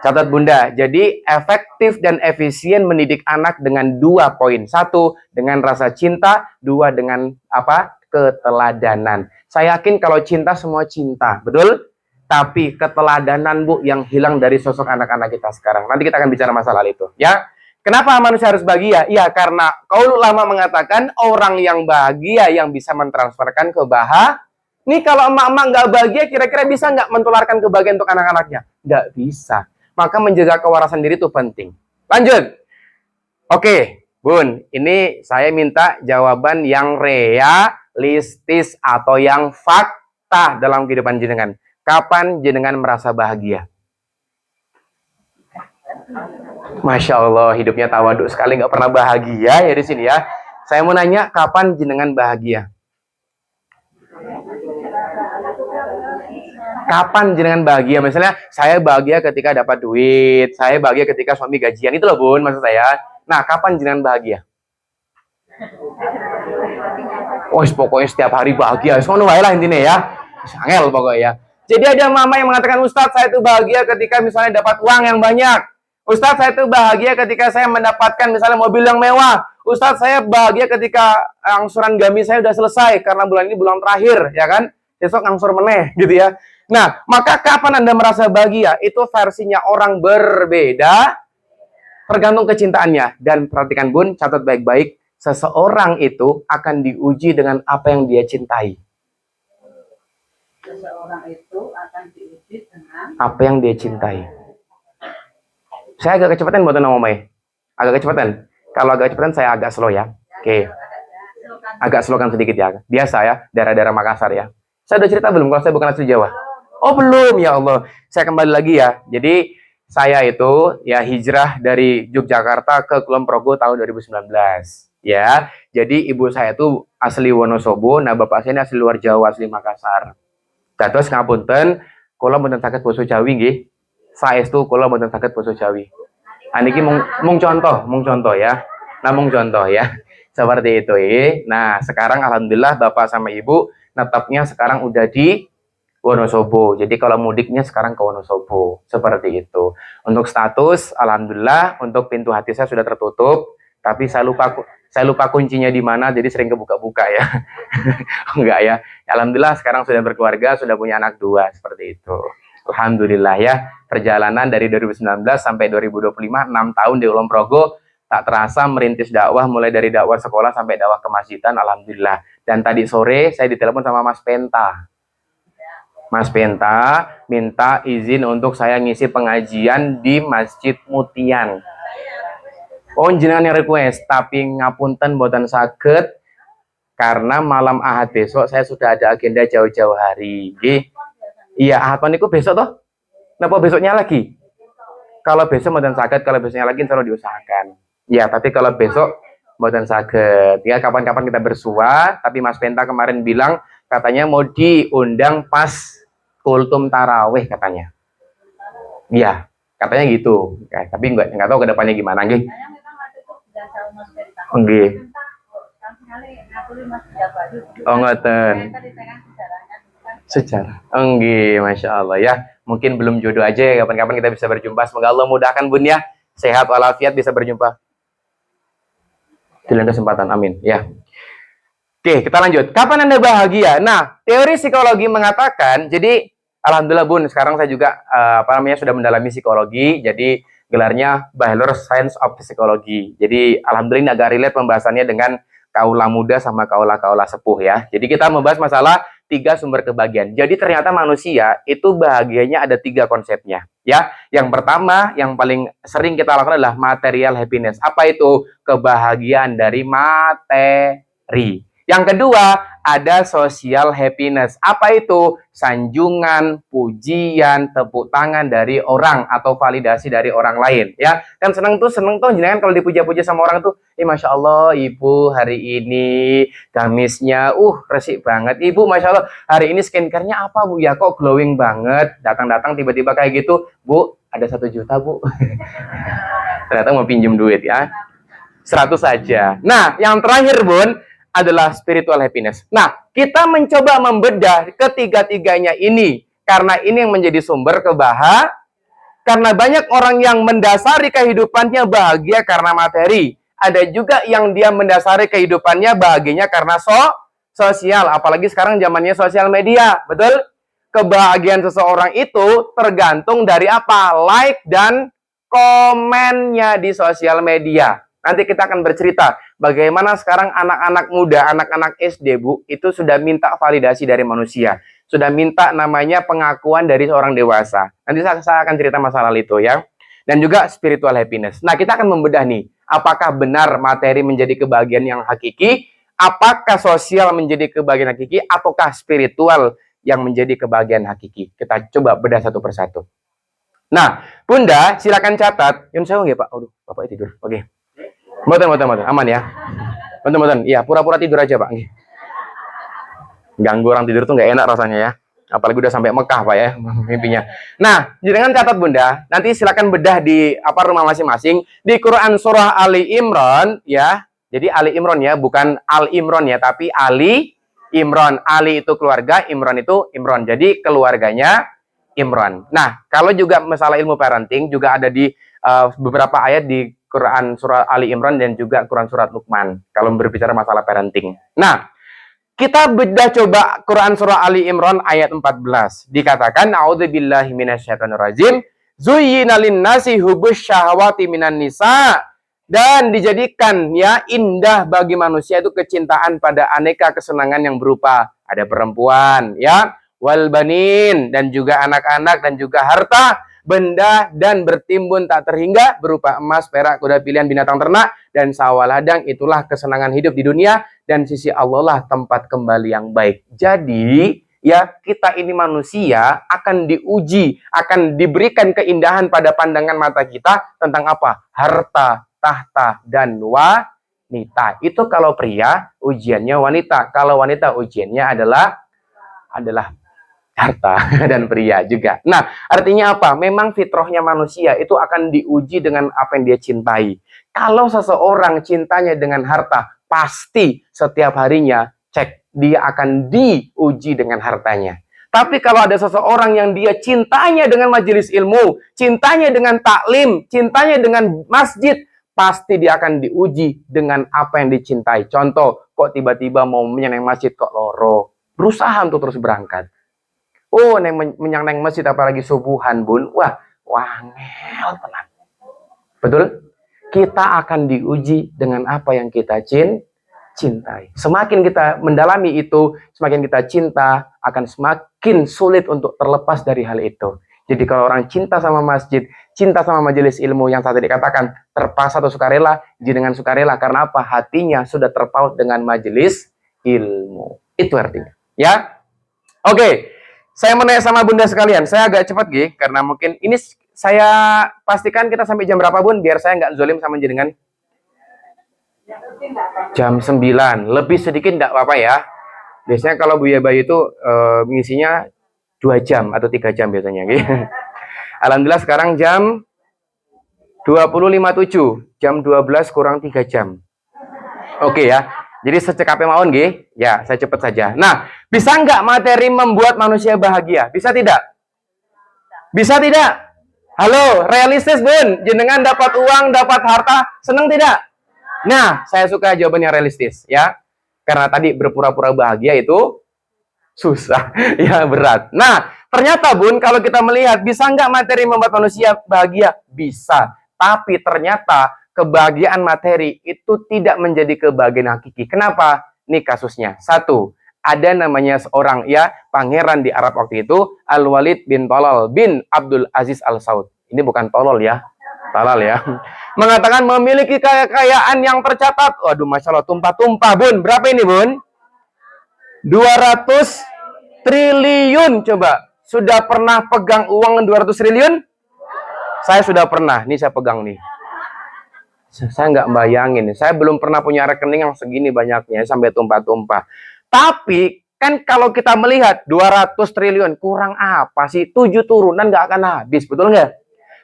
Catat Bunda. Jadi efektif dan efisien mendidik anak dengan 2 poin. 1 dengan rasa cinta, 2 dengan apa? Keteladanan. Saya yakin kalau cinta semua cinta, betul? Tapi keteladanan, Bu, yang hilang dari sosok anak-anak kita sekarang. Nanti kita akan bicara masalah itu, ya. Kenapa manusia harus bahagia? Ya, karena kaul ulama mengatakan orang yang bahagia yang bisa mentransferkan kebahagiaan. Ini kalau emak-emak nggak bahagia, kira-kira bisa nggak menularkan kebahagiaan untuk anak-anaknya? Nggak bisa. Maka menjaga kewarasan diri itu penting. Lanjut. Oke, Bun. Ini saya minta jawaban yang realistis atau yang fakta dalam kehidupan jenengan. Kapan jenengan merasa bahagia? Masya Allah, hidupnya tawaduk sekali, nggak pernah bahagia ya di sini ya. Saya mau nanya, kapan jenengan bahagia? Kapan jenengan bahagia? Misalnya, saya bahagia ketika dapat duit, saya bahagia ketika suami gajian, itu loh Bun, maksud saya. Nah, kapan jenengan bahagia? Oh, pokoknya setiap hari bahagia. Sono wae lah intinya ya. Angel pokoknya ya. Jadi ada mama yang mengatakan, Ustadz, saya itu bahagia ketika misalnya dapat uang yang banyak. Ustadz, saya itu bahagia ketika saya mendapatkan misalnya mobil yang mewah. Ustadz, saya bahagia ketika angsuran gamis saya sudah selesai karena bulan ini bulan terakhir, ya kan? Besok angsur meneh, gitu ya. Nah, maka kapan Anda merasa bahagia? Itu versinya orang berbeda, tergantung kecintaannya. Dan perhatikan Bun, catat baik-baik, seseorang itu akan diuji dengan apa yang dia cintai. Seseorang itu akan diuji dengan apa yang dia cintai. Saya agak kecepatan buat ngomongnya. Agak kecepatan. Kalau agak kecepatan saya agak slow ya. Oke. Agak slow kan sedikit ya. Biasa ya, daerah-daerah Makassar ya. Saya udah cerita belum kalau saya bukan asli Jawa? Oh, belum, ya Allah. Saya kembali lagi ya. Jadi saya itu ya hijrah dari Yogyakarta ke Kulon Progo tahun 2019. Ya. Jadi ibu saya itu asli Wonosobo, nah bapak saya ini asli luar Jawa, asli Makassar. Dados ngapunten, kula mboten saged basa Jawi nggih. Saestu kula mboten saged basa Jawi. Niki mung contoh ya. Nah, mung contoh ya. Seperti itu ya. Nah, sekarang alhamdulillah Bapak sama Ibu netapnya sekarang udah di Wonosobo. Jadi kalau mudiknya sekarang ke Wonosobo. Seperti itu. Untuk status alhamdulillah untuk pintu hati saya sudah tertutup, tapi saya lupa kuncinya di mana, jadi sering kebuka-buka ya. Enggak ya. Alhamdulillah sekarang sudah berkeluarga, sudah punya anak 2, seperti itu. Alhamdulillah ya. Perjalanan dari 2019 sampai 2025, 6 tahun di Kulon Progo, tak terasa merintis dakwah, mulai dari dakwah sekolah sampai dakwah kemasjidan, alhamdulillah. Dan tadi sore saya ditelepon sama Mas Penta. Mas Penta minta izin untuk saya ngisi pengajian di Masjid Mutian. Oh, jenengan yang request, tapi ngapunten boten saged karena malam Ahad besok saya sudah ada agenda jauh-jauh hari. Iya, Ahad niku besok toh? Napa besoknya lagi? Kalau besok boten saged, kalau besoknya lagi insya Allah diusahakan. Ya, tapi kalau besok boten saged. Ya, kapan-kapan kita bersua, tapi Mas Penta kemarin bilang katanya mau diundang pas kultum taraweh katanya. Iya, katanya gitu. Ya, tapi nggak tahu ke depannya gimana nggih. Nggih. Oh, ngoten. Secara. Enggih, Masya Allah ya. Mungkin belum jodoh aja ya, kapan-kapan kita bisa berjumpa. Semoga Allah mudahkan Bun ya. Sehat walafiat bisa berjumpa. Di lain kesempatan, amin. Ya. Oke, kita lanjut. Kapan Anda bahagia? Nah, teori psikologi mengatakan, jadi alhamdulillah Bun, sekarang saya juga sudah mendalami psikologi, jadi gelarnya Bachelor Science of Psychology. Jadi alhamdulillah ini agak relate pembahasannya dengan kaula muda sama kaula-kaula sepuh ya. Jadi kita membahas masalah 3 sumber kebahagiaan. Jadi ternyata manusia itu bahagianya ada 3 konsepnya ya. Yang pertama, yang paling sering kita lakukan adalah material happiness. Apa itu? Kebahagiaan dari materi. Yang kedua, ada social happiness. Apa itu? Sanjungan, pujian, tepuk tangan dari orang atau validasi dari orang lain. Ya, kan seneng tuh jenengan kalau dipuja-puja sama orang tuh, masya Allah, ibu hari ini gamisnya, resik banget. Ibu, masya Allah, hari ini skincare-nya apa bu? Ya kok glowing banget. Datang-datang tiba-tiba kayak gitu, bu, ada 1 juta bu. Ternyata mau pinjem duit ya. 100 saja. Nah, yang terakhir Bun, adalah spiritual happiness. Nah, kita mencoba membedah ketiga-tiganya ini karena ini yang menjadi sumber kebahagiaan. Karena banyak orang yang mendasari kehidupannya bahagia karena materi. Ada juga yang dia mendasari kehidupannya bahagianya karena sosial. Apalagi sekarang zamannya sosial media, betul? Kebahagiaan seseorang itu tergantung dari apa? Like dan komennya di sosial media. Nanti kita akan bercerita bagaimana sekarang anak-anak muda, anak-anak SD, Bu, itu sudah minta validasi dari manusia. Sudah minta namanya pengakuan dari seorang dewasa. Nanti saya akan cerita masalah itu ya. Dan juga spiritual happiness. Nah, kita akan membedah nih, apakah benar materi menjadi kebahagiaan yang hakiki? Apakah sosial menjadi kebahagiaan hakiki? Ataukah spiritual yang menjadi kebahagiaan hakiki? Kita coba bedah satu persatu. Nah, Bunda, silakan catat. Yun saya nggak Pak? Aduh, Bapak tidur. Oke. Mboten, aman ya. Mboten. Iya, pura-pura tidur aja, Pak. Ganggu orang tidur tuh nggak enak rasanya ya. Apalagi udah sampai Mekah, Pak ya, mimpinya. Nah, jangan catat Bunda. Nanti silakan bedah di rumah masing-masing di Quran surah Ali Imran ya. Jadi Ali Imran ya, bukan Al Imran ya, tapi Ali Imran. Ali itu keluarga, Imran itu Imran. Jadi keluarganya Imran. Nah, kalau juga masalah ilmu parenting juga ada di beberapa ayat di Quran surah Ali Imran dan juga Quran surat Luqman kalau berbicara masalah parenting. Nah, kita bedah coba Quran surah Ali Imran ayat 14. Dikatakan a'udzubillahi minasyaitonirrajim, zuyyina lin-nasi hubbus syahawati minan nisa, dan dijadikan ya indah bagi manusia itu kecintaan pada aneka kesenangan yang berupa ada perempuan ya, wal banin, dan juga anak-anak dan juga harta benda dan bertimbun tak terhingga berupa emas, perak, kuda pilihan, binatang ternak, dan sawah ladang. Itulah kesenangan hidup di dunia, dan sisi Allah lah tempat kembali yang baik. Jadi, ya kita ini manusia akan diuji, akan diberikan keindahan pada pandangan mata kita tentang apa? Harta, tahta, dan wanita. Itu kalau pria, ujiannya wanita. Kalau wanita, ujiannya adalah harta dan pria juga. Nah, artinya apa? Memang fitrahnya manusia itu akan diuji dengan apa yang dia cintai. Kalau seseorang cintanya dengan harta, pasti setiap harinya cek dia akan diuji dengan hartanya. Tapi kalau ada seseorang yang dia cintanya dengan majelis ilmu, cintanya dengan taklim, cintanya dengan masjid, pasti dia akan diuji dengan apa yang dicintai. Contoh, kok tiba-tiba mau menyenang masjid kok loro. Berusaha untuk terus berangkat. Oh, menyang neng masjid apalagi subuhan, Bun. Wah, wangel tenang. Betul? Kita akan diuji dengan apa yang kita cintai. Semakin kita mendalami itu, semakin kita cinta, akan semakin sulit untuk terlepas dari hal itu. Jadi kalau orang cinta sama masjid, cinta sama majelis ilmu yang tadi dikatakan terpaksa atau sukarela, dengan sukarela karena apa? Hatinya sudah terpaut dengan majelis ilmu. Itu artinya. Ya? Oke. Saya mau nanya sama Bunda sekalian, saya agak cepat Gi, karena mungkin ini saya pastikan kita sampai jam berapa Bun, biar saya nggak zolim sama jenengan. Jam 9, lebih sedikit nggak apa-apa ya. Biasanya kalau Buya Bayu itu ngisinya 2 jam atau 3 jam biasanya. Gitu. Alhamdulillah sekarang jam 20.57, jam 12 kurang 3 jam. Oke ya. Jadi secekape mawon nggih. Ya, saya cepat saja. Nah, bisa nggak materi membuat manusia bahagia? Bisa tidak? Bisa tidak? Halo, realistis Bun. Jenengan dapat uang, dapat harta, seneng tidak? Nah, saya suka jawabannya realistis ya. Karena tadi berpura-pura bahagia itu susah, ya berat. Nah, ternyata Bun, kalau kita melihat, bisa nggak materi membuat manusia bahagia? Bisa. Tapi ternyata kebahagiaan materi itu tidak menjadi kebahagiaan hakiki. Kenapa? Ini kasusnya. Satu, ada namanya seorang ya pangeran di Arab waktu itu, Al-Walid bin Tolol bin Abdul Aziz Al Saud. Ini bukan tolol ya, talal ya. Mengatakan memiliki kekayaan yang tercatat. Waduh, masya Allah, tumpah-tumpah Bun. Berapa ini Bun? 200 triliun. Coba, sudah pernah pegang uang 200 triliun? Saya sudah pernah. Nih saya pegang nih. Saya nggak bayangin. Saya belum pernah punya rekening yang segini banyaknya sampai tumpah-tumpah. Tapi kan kalau kita melihat 200 triliun kurang apa sih? 7 turunan nggak akan habis, betul nggak?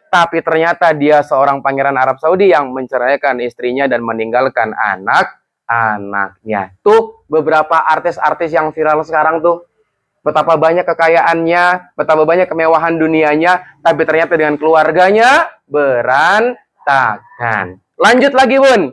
Tapi ternyata dia seorang pangeran Arab Saudi yang menceraikan istrinya dan meninggalkan anak-anaknya. Tuh beberapa artis-artis yang viral sekarang tuh. Betapa banyak kekayaannya, betapa banyak kemewahan dunianya, tapi ternyata dengan keluarganya berantakan. Lanjut lagi Bun.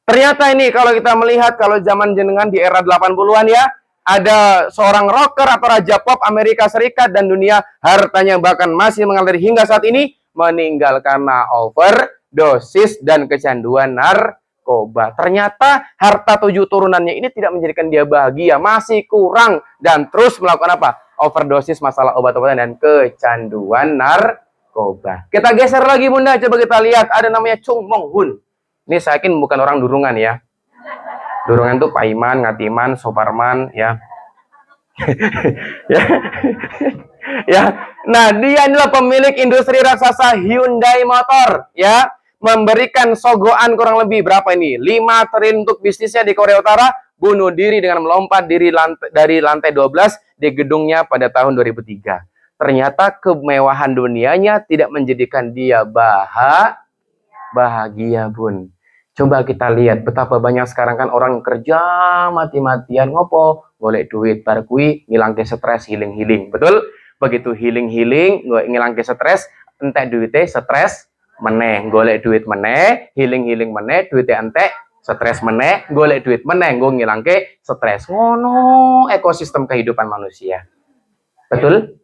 Ternyata ini kalau kita melihat, kalau zaman jenengan di era 80-an ya, ada seorang rocker atau raja pop Amerika Serikat dan dunia, hartanya bahkan masih mengalir hingga saat ini, meninggal karena overdosis dan kecanduan narkoba. Ternyata harta 7 turunannya ini tidak menjadikan dia bahagia, masih kurang, dan terus melakukan apa? Overdosis, masalah obat-obatan dan kecanduan narkoba. Kita geser lagi Bunda, coba kita lihat, ada namanya Chung Mong Hun. Ini saya yakin bukan orang Durungan ya. Durungan itu Pak Iman, Ngatiman, Soparman ya. ya. ya. Nah, dia inilah pemilik industri raksasa Hyundai Motor ya. Memberikan sogokan kurang lebih berapa ini? 5 triliun untuk bisnisnya di Korea Utara, bunuh diri dengan melompat dari lantai 12 di gedungnya pada tahun 2003. Ternyata kemewahan dunianya tidak menjadikan dia bahagia Bun. Coba kita lihat betapa banyak sekarang kan orang kerja mati-matian ngopo, golek duit bar kuwi ngilangke stres, healing. Betul? Begitu healing, ngilangke stres, entek duite stres meneh, golek duit meneh, healing meneh, duite entek, stres meneh, golek duit meneh, nggo ngilangke stres. Ngono ekosistem kehidupan manusia. Betul?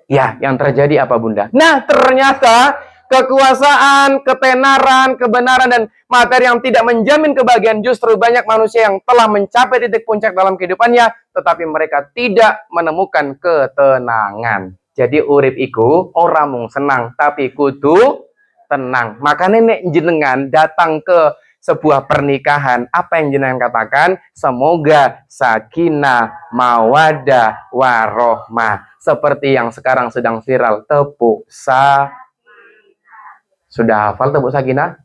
Ya, yang terjadi apa Bunda? Nah, ternyata kekuasaan, ketenaran, kebenaran, dan materi yang tidak menjamin kebahagiaan, justru banyak manusia yang telah mencapai titik puncak dalam kehidupannya, tetapi mereka tidak menemukan ketenangan. Jadi urip iku ora mung senang, tapi kudu tenang. Makanya nek jenengan datang ke sebuah pernikahan, apa yang jenengan katakan? Semoga sakinah, mawadah, warohmah. Seperti yang sekarang sedang viral, tepuk Sudah hafal tepuk sakinah?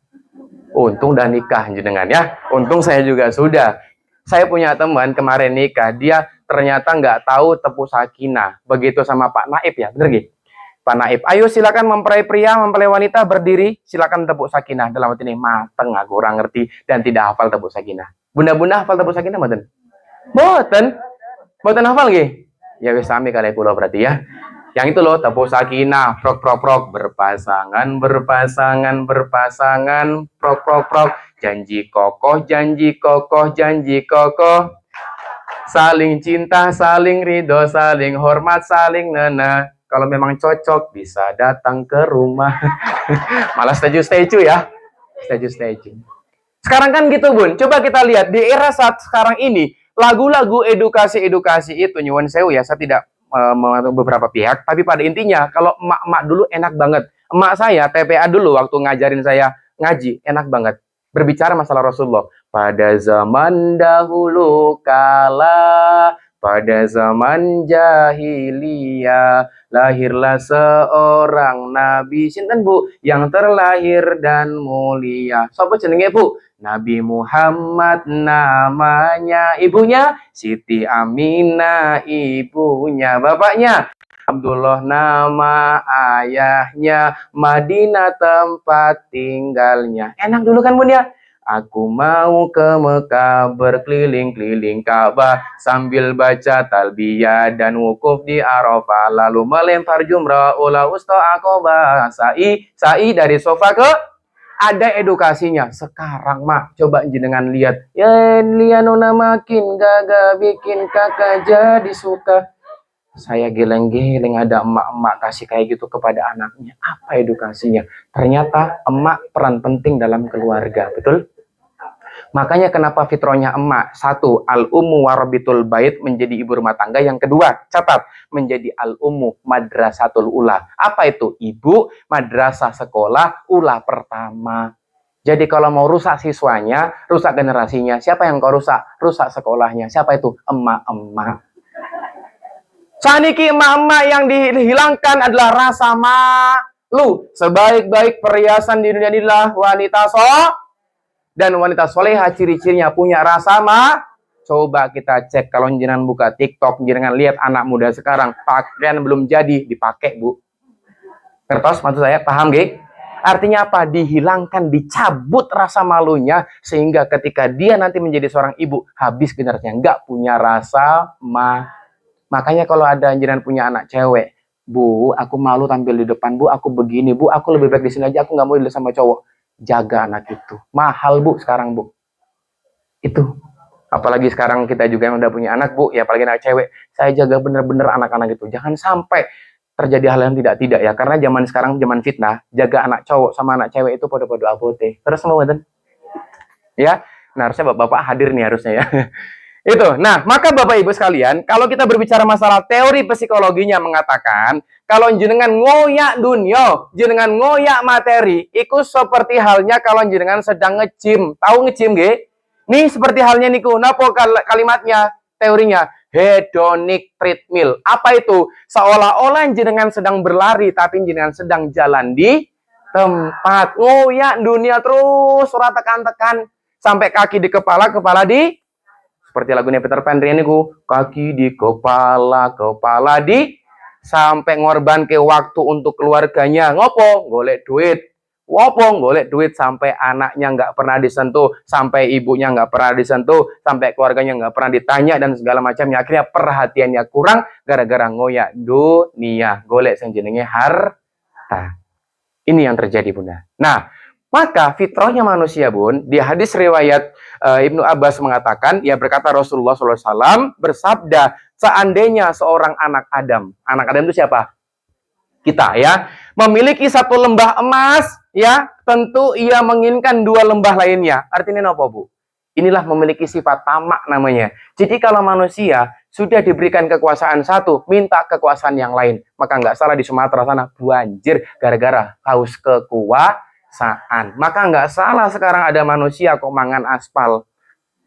Untung udah nikah jenengan ya. Untung saya juga sudah. Saya punya teman kemarin nikah, dia ternyata nggak tahu tepuk sakinah. Begitu sama Pak Naib ya, bener gak? Pak Naib, ayo silakan mempelai pria, mempelai wanita berdiri, silakan tepuk sakinah. Dalam arti ini mateng, aku kurang ngerti dan tidak hafal tepuk sakinah. Bunda-bunda hafal tepuk sakinah mboten? Mboten hafal nggih? Ya wis sami kali kula berarti ya. Yang itu loh, tepuk sakinah, prok, berpasangan, prok, janji kokoh, saling cinta, saling ridho, saling hormat, saling nena. Kalau memang cocok, bisa datang ke rumah. Malah statue ya, statue. Sekarang kan gitu Bun, coba kita lihat, di era saat sekarang ini, lagu-lagu edukasi itu, nyuwun sewu ya, saya tidak beberapa pihak, tapi pada intinya kalau emak-emak dulu enak banget. Emak saya TPA dulu waktu ngajarin saya ngaji enak banget, berbicara masalah Rasulullah. Pada zaman dahulu kala, pada zaman jahiliyah, lahirlah seorang nabi, sinten Bu, yang terlahir dan mulia. Sapa jenenge Bu? Nabi Muhammad namanya, ibunya Siti Aminah, ibunya, bapaknya Abdullah nama ayahnya, Madinah tempat tinggalnya. Enak dulu kan Bun ya? Aku mau ke Mekah berkeliling-keliling Ka'bah sambil baca talbiyah dan wukuf di Arafah lalu melempar jumrah ula usta aqobah sa'i dari sofa ke ada edukasinya. Sekarang mak coba jenengan lihat ya lianuna makin gaga bikin kakak jadi suka. Saya geleng-geleng ada emak-emak kasih kayak gitu kepada anaknya. Apa edukasinya? Ternyata emak peran penting dalam keluarga, betul? Makanya kenapa fitrahnya emak? Satu, al-ummu warabitul bait, menjadi ibu rumah tangga. Yang kedua, catat, menjadi al-ummu madrasatul ula. Apa itu? Ibu madrasah sekolah ula pertama. Jadi kalau mau rusak siswanya, rusak generasinya, siapa yang kau rusak? Rusak sekolahnya. Siapa itu? Emak-emak. Saniki emak-emak yang dihilangkan adalah rasa malu. Sebaik-baik perhiasan di dunia inilah wanita dan wanita soleha ciri-cirinya punya rasa Coba kita cek kalau jenengan buka TikTok, jenengan lihat anak muda sekarang pakaian belum jadi dipakai bu. Kertas maksud saya, paham gak? Artinya apa? Dihilangkan, dicabut rasa malunya sehingga ketika dia nanti menjadi seorang ibu habis generasinya nggak punya rasa Makanya kalau ada jenengan punya anak cewek, bu, aku malu tampil di depan, bu, aku begini, bu, aku lebih baik di sini aja, aku nggak mau dilihat sama cowok. Jaga anak itu, mahal bu sekarang bu. Itu, apalagi sekarang kita juga yang udah punya anak bu, ya apalagi anak cewek, saya jaga bener-bener anak-anak itu. Jangan sampai terjadi hal yang tidak ya, karena zaman sekarang zaman fitnah, jaga anak cowok sama anak cewek itu pada abote. Terus mau ya, nah harusnya bapak hadir nih harusnya ya. Itu. Nah, maka Bapak Ibu sekalian, kalau kita berbicara masalah teori psikologinya mengatakan, kalau jenengan ngoyak dunia, jenengan ngoyak materi, itu seperti halnya kalau jenengan sedang ngecim. Tahu ngecim, nggih? Nih seperti halnya niku. Napa kalimatnya, teorinya? Hedonic treadmill. Apa itu? Seolah-olah jenengan sedang berlari, tapi jenengan sedang jalan di tempat. Ngoyak dunia terus, surat tekan-tekan. Sampai kaki di kepala di seperti lagunya Peter Pan niku, kaki di kepala di sampai ngorban ke waktu untuk keluarganya. Ngopo? Golek duit. Ngopo? Golek duit sampai anaknya nggak pernah disentuh, sampai ibunya nggak pernah disentuh, sampai keluarganya nggak pernah ditanya dan segala macamnya. Akhirnya perhatiannya kurang gara-gara ngoyak dunia. Golek sing jenenge harta. Ini yang terjadi, Bunda. Nah, maka fitrahnya manusia, Bun, di hadis riwayat Ibnu Abbas mengatakan, ia berkata Rasulullah SAW bersabda, seandainya seorang anak Adam itu siapa? Kita ya, memiliki satu lembah emas, ya, tentu ia menginginkan dua lembah lainnya. Artinya apa, Bu? Inilah memiliki sifat tamak namanya. Jadi kalau manusia sudah diberikan kekuasaan satu, minta kekuasaan yang lain. Maka nggak salah di Sumatera sana, banjir gara-gara haus kekuasaan. Maka nggak salah sekarang ada manusia kok mangan aspal.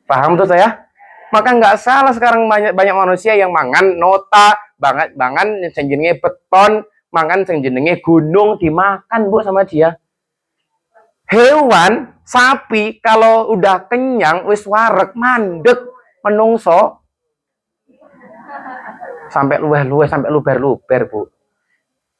Paham tuh saya? Maka nggak salah sekarang banyak manusia yang mangan nota, banget jenenge beton, mangan jenenge gunung dimakan bu sama dia. Hewan sapi kalau udah kenyang wis wareg mandek menungso sampai luweh-luweh sampai luber-luber bu.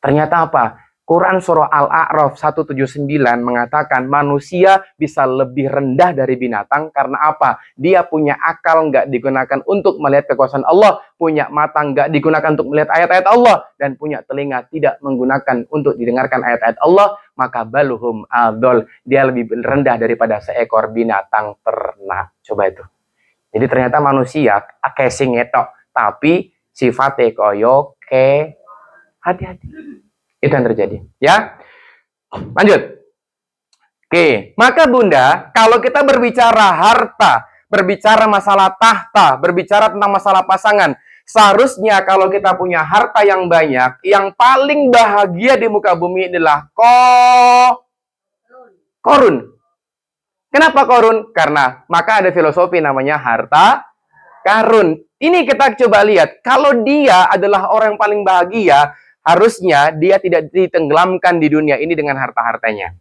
Ternyata apa? Quran surah Al-A'raf 179 mengatakan manusia bisa lebih rendah dari binatang karena apa? Dia punya akal nggak digunakan untuk melihat kekuasaan Allah, punya mata nggak digunakan untuk melihat ayat-ayat Allah, dan punya telinga tidak menggunakan untuk didengarkan ayat-ayat Allah, maka baluhum adol, dia lebih rendah daripada seekor binatang ternak. Coba itu. Jadi ternyata manusia casing etok, tapi sifatnya koyo ke hati-hati. Itu yang terjadi, ya. Lanjut. Oke, maka Bunda, kalau kita berbicara harta, berbicara masalah tahta, berbicara tentang masalah pasangan, seharusnya kalau kita punya harta yang banyak, yang paling bahagia di muka bumi adalah korun. Kenapa korun? Karena maka ada filosofi namanya harta karun. Ini kita coba lihat, kalau dia adalah orang yang paling bahagia, harusnya dia tidak ditenggelamkan di dunia ini dengan harta-hartanya.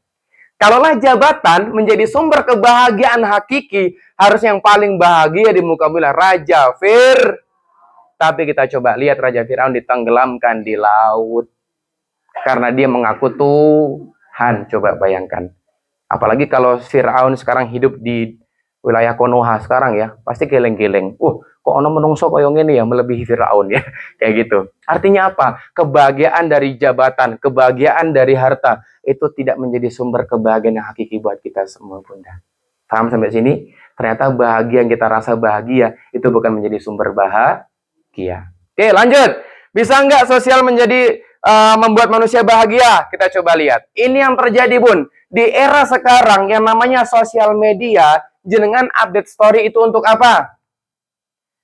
Kalaulah jabatan menjadi sumber kebahagiaan hakiki, harusnya yang paling bahagia di muka bumi Raja Tapi kita coba lihat Raja Firaun ditenggelamkan di laut. Karena dia mengaku Tuhan. Coba bayangkan. Apalagi kalau Firaun sekarang hidup di wilayah Konoha sekarang ya, pasti geleng-geleng. Kok ono menungso koyo ngene ya, melebihi Firaun ya. Kayak gitu. Artinya apa? Kebahagiaan dari jabatan, kebahagiaan dari harta itu tidak menjadi sumber kebahagiaan yang hakiki buat kita semua, Bunda. Paham sampai sini? Ternyata bahagia yang kita rasa bahagia itu bukan menjadi sumber bahagia. Oke, lanjut. Bisa nggak sosial menjadi membuat manusia bahagia? Kita coba lihat. Ini yang terjadi, Bun. Di era sekarang yang namanya sosial media, jenengan update story itu untuk apa?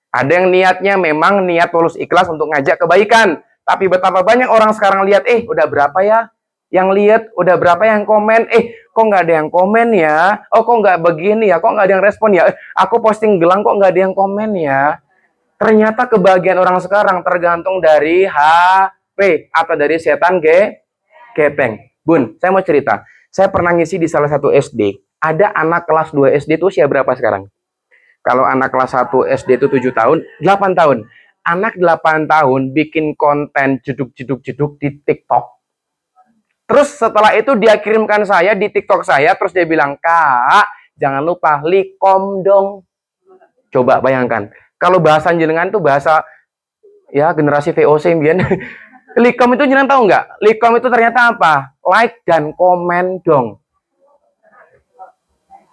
Ada yang niatnya memang niat tulus ikhlas untuk ngajak kebaikan. Tapi betapa banyak orang sekarang lihat, udah berapa ya yang lihat, udah berapa yang komen, kok nggak ada yang komen ya, kok nggak begini ya, kok nggak ada yang respon ya, aku posting gelang kok nggak ada yang komen ya. Ternyata kebahagiaan orang sekarang tergantung dari HP atau dari setan gepeng. Bun, saya mau cerita. Saya pernah ngisi di salah satu SD. Ada anak kelas 2 SD itu usia berapa sekarang? Kalau anak kelas 1 SD itu 7 tahun, 8 tahun. Anak 8 tahun bikin konten jeduk-jeduk-jeduk di TikTok. Terus setelah itu dia kirimkan saya di TikTok saya, terus dia bilang, "Kak, jangan lupa likom dong." Coba bayangkan. Kalau bahasa jenengan tuh bahasa ya generasi VOC mbiyen. Likom itu jenengan tahu nggak? Likom itu ternyata apa? Like dan komen dong.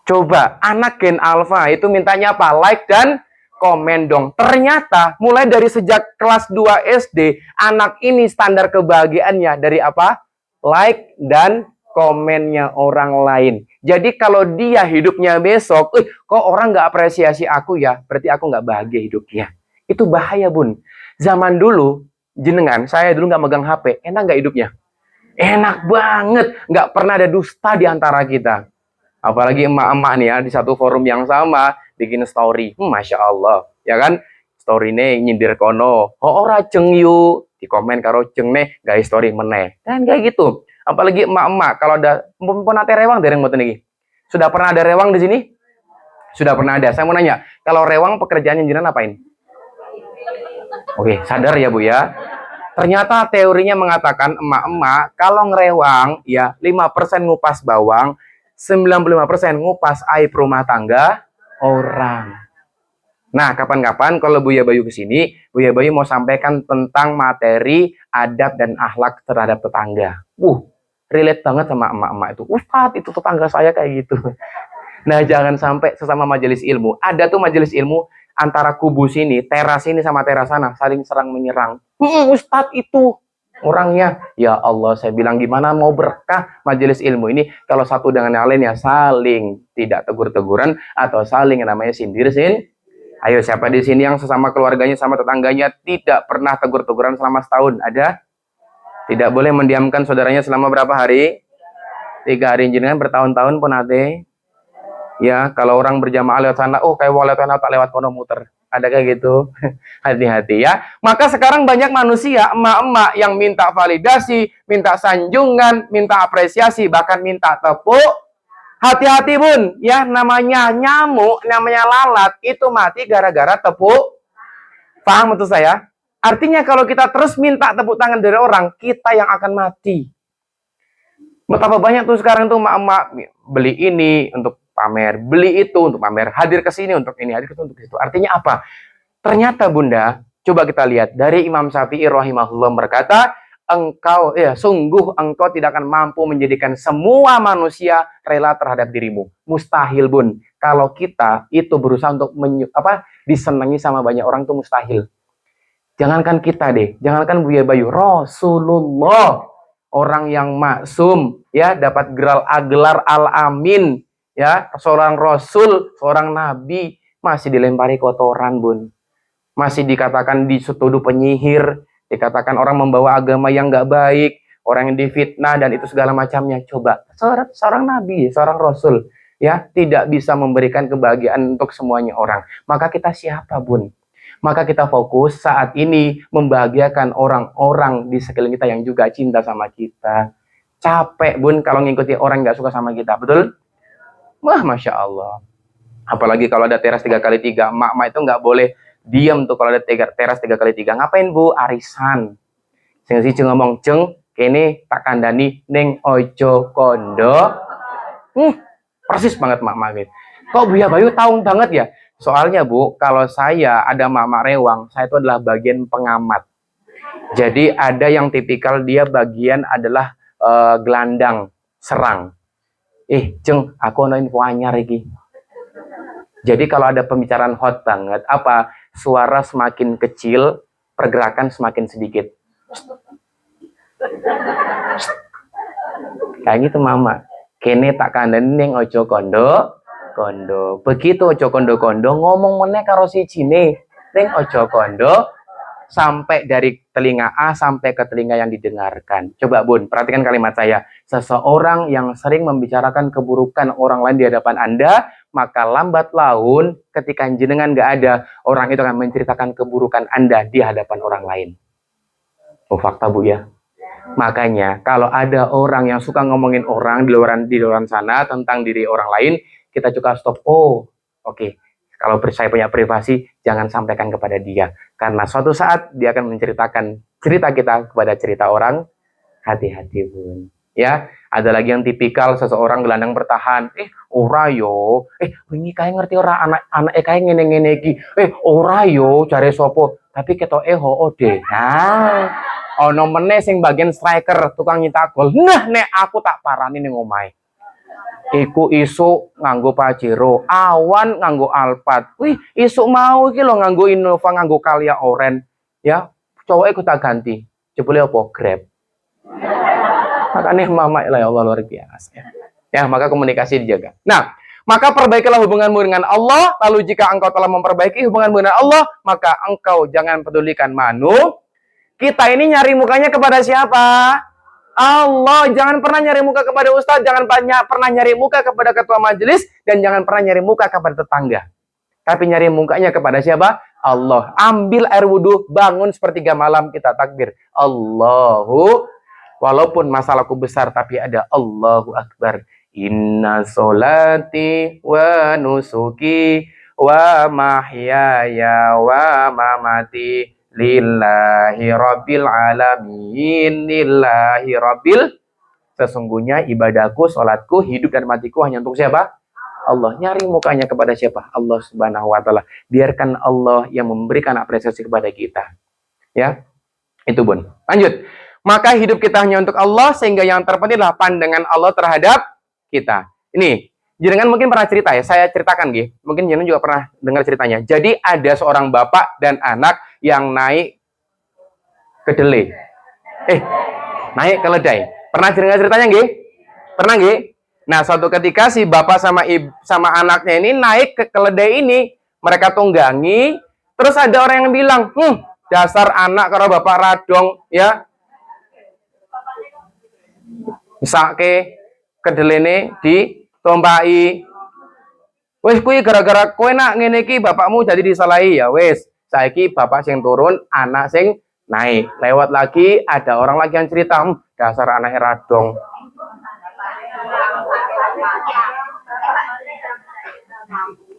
Coba anak Gen Alpha itu mintanya apa? Like dan komen dong. Ternyata mulai dari sejak kelas 2 SD, anak ini standar kebahagiaannya dari apa? Like dan komennya orang lain. Jadi kalau dia hidupnya besok, kok orang nggak apresiasi aku ya, berarti aku nggak bahagia hidupnya. Itu bahaya, Bun. Zaman dulu, jenengan, saya dulu nggak megang HP, enak nggak hidupnya? Enak banget, nggak pernah ada dusta di antara kita. Apalagi emak-emak nih ya, di satu forum yang sama, bikin story. Masya Allah, ya kan? Story nih nyindir kono. Ora jeng yuk. Di komen karo jeng nih, guys story meneh. Dan kayak gitu. Apalagi emak-emak, kalau ada pun ate rewang dereng mboten iki. Sudah pernah ada rewang di sini? Sudah pernah ada. Saya mau nanya, kalau rewang pekerjaannya jenengan apain? Oke, sadar ya Bu ya. Ternyata teorinya mengatakan emak-emak kalau ngerewang ya 5% ngupas bawang, 95% ngupas aib rumah tangga orang. Nah, kapan-kapan kalau Buya Bayu kesini, Buya Bayu mau sampaikan tentang materi adab dan akhlak terhadap tetangga. Relate banget sama emak-emak itu. Ustadz, itu tetangga saya kayak gitu. Nah, jangan sampai sesama majelis ilmu. Ada tuh majelis ilmu antara kubu sini, teras ini sama teras sana, saling serang menyerang. Ustadz itu orangnya. Ya Allah, saya bilang gimana mau berkah majelis ilmu ini kalau satu dengan yang lain ya saling tidak tegur-teguran atau saling namanya sindir-sin. Ayo, siapa di sini yang sesama keluarganya sama tetangganya tidak pernah tegur-teguran selama setahun? Ada? Tidak boleh mendiamkan saudaranya selama berapa hari? 3 hari. Jenengan bertahun-tahun pun ada. Ya, kalau orang berjamaah lewat sana, kayak lewat sana tak lewat kono muter. Ada kayak gitu. Hati-hati ya. Maka sekarang banyak manusia, emak-emak yang minta validasi, minta sanjungan, minta apresiasi, bahkan minta tepuk. Hati-hati Bun, ya namanya nyamuk, namanya lalat, itu mati gara-gara tepuk. Paham maksud saya? Artinya kalau kita terus minta tepuk tangan dari orang, kita yang akan mati. Betapa banyak tuh sekarang tuh emak-emak beli ini untuk pamer, beli itu untuk pamer, hadir ke sini untuk ini, hadir ke sini untuk itu. Artinya apa? Ternyata Bunda, coba kita lihat dari Imam Syafi'i rahimahullah berkata, sungguh engkau tidak akan mampu menjadikan semua manusia rela terhadap dirimu. Mustahil Bun. Kalau kita itu berusaha untuk disenangi sama banyak orang itu mustahil. Jangankan kita deh, jangankan Buya Bayu, Rasulullah, orang yang maksum, ya dapat gelar al-amin, ya seorang rasul, seorang nabi masih dilempari kotoran Bun, masih dikatakan dituduh penyihir, dikatakan orang membawa agama yang nggak baik, orang yang difitnah dan itu segala macamnya. Coba seorang nabi, seorang rasul, ya tidak bisa memberikan kebahagiaan untuk semuanya orang. Maka kita siapa Bun? Maka kita fokus saat ini membahagiakan orang-orang di sekeliling kita yang juga cinta sama kita. Capek Bun kalau ngikuti orang nggak suka sama kita, betul? Wah, Masya Allah. Apalagi kalau ada teras 3x3, emak-emak itu nggak boleh diam tuh kalau ada teras 3x3. Ngapain Bu? Arisan. Sing si ngomong, "Jeng, kene tak kandani ning ojo kondo." Persis banget mak-mak gitu. Kok Buya Bayu tahu banget ya? Soalnya Bu, kalau saya ada mak-mak rewang, saya itu adalah bagian pengamat. Jadi ada yang tipikal dia bagian adalah gelandang serang. Jeng, aku ada info anyar iki. Jadi kalau ada pembicaraan hot banget, apa suara semakin kecil, pergerakan semakin sedikit. Kayak gitu mama. Kene tak kandani ning ojo kondo. Begitu ojo kondo ngomong meneh karo si Cine ning ojo kondo sampai dari telinga A sampai ke telinga yang didengarkan. Coba Bun, perhatikan kalimat saya. Seseorang yang sering membicarakan keburukan orang lain di hadapan Anda, maka lambat laun ketika jenengan nggak ada, orang itu akan menceritakan keburukan Anda di hadapan orang lain. Oh, fakta Bu ya. Makanya kalau ada orang yang suka ngomongin orang di luar sana tentang diri orang lain, kita juga stop. Oh, oke. Kalau saya punya privasi, jangan sampaikan kepada dia. Karena suatu saat dia akan menceritakan cerita kita kepada cerita orang. Hati-hati Bun. Ya, ada lagi yang tipikal seseorang gelandang bertahan. Ora yo. Wingi kae ngerti ora anak kae ngene-ngene iki. Ora yo jare sopo. Tapi ketoke ho deh. Nah, ono meneh sing bagian striker, tukang nyetak gol. Nah, nek aku tak parani ning omahe. Iku isuk nganggo Pajero, awan nganggo Alphard. Wih, isuk mau iki lho nganggo Innova, nganggo Calya Oren. Ya, cowoknya aku tak ganti. Jebule apa? Grab. Makanya mama ya Allah luar biasa. Ya, maka komunikasi dijaga. Nah, maka perbaikilah hubunganmu dengan Allah. Lalu jika engkau telah memperbaiki hubunganmu dengan Allah, maka engkau jangan pedulikan kita ini nyari mukanya kepada siapa? Allah. Jangan pernah nyari muka kepada ustadz, jangan pernah nyari muka kepada ketua majelis, dan jangan pernah nyari muka kepada tetangga. Tapi nyari mukanya kepada siapa? Allah. Ambil air wudhu, bangun sepertiga malam, kita takbir. Allahu, walaupun masalahku besar, tapi ada Allahu Akbar. Inna solati wa nusuki wa mahyaya wa mamati lillahi rabbil alamin. Lillahi rabbil, sesungguhnya ibadahku, sholatku, hidup dan matiku hanya untuk siapa? Allah. Nyari mukanya kepada siapa? Allah Subhanahu wa taala. Biarkan Allah yang memberikan apresiasi kepada kita. Ya. Itu Bun. Lanjut. Maka hidup kita hanya untuk Allah, sehingga yang terpenting adalah pandangan Allah terhadap kita. Ini jenengan mungkin pernah cerita ya, saya ceritakan gitu. Mungkin jenengan juga pernah dengar ceritanya. Jadi ada seorang bapak dan anak yang naik kedelai. Naik keledai. Pernah dengar ceritanya nggih? Pernah nggih? Nah, suatu ketika si bapak sama anaknya ini naik ke keledai ini, mereka tunggangi, terus ada orang yang bilang, dasar anak karo bapak radong ya. Misake kedelene ditompai. Wes kuwi gara-gara kowe nak ngene iki bapakmu jadi disalahi ya wes. Saiki bapak sing turun, anak sing naik. Lewat lagi ada orang lagi yang cerita, dasar anak radong.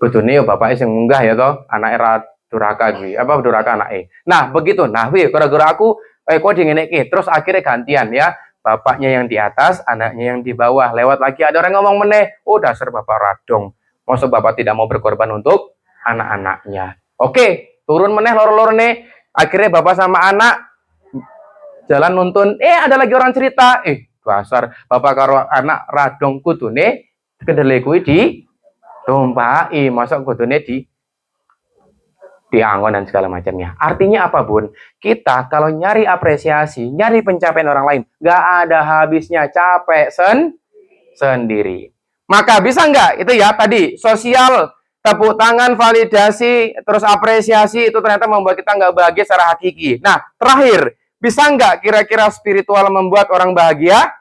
Kudune yo bapake sing munggah ya toh, anake ra duraka iki. Apa duraka anake. Nah, begitu. Nah, gara-gara aku kok dingeneke. Terus akhirnya gantian ya. Bapaknya yang di atas, anaknya yang di bawah. Lewat lagi ada orang ngomong meneh, oh dasar bapak radong. Maksud bapak tidak mau berkorban untuk anak-anaknya. Oke, turun meneh loro-loro nih. Akhirnya bapak sama anak jalan nuntun. Ada lagi orang cerita. Dasar bapak karo anak radong kudune kedelai kuwi ditompai. Masa kudune diangon dan segala macamnya. Artinya apa Bun? Kita kalau nyari apresiasi, nyari pencapaian orang lain, gak ada habisnya, capek sendiri. Maka bisa nggak itu ya tadi sosial, tepuk tangan, validasi, terus apresiasi itu ternyata membuat kita nggak bahagia secara hakiki. Nah terakhir, bisa nggak kira-kira spiritual membuat orang bahagia?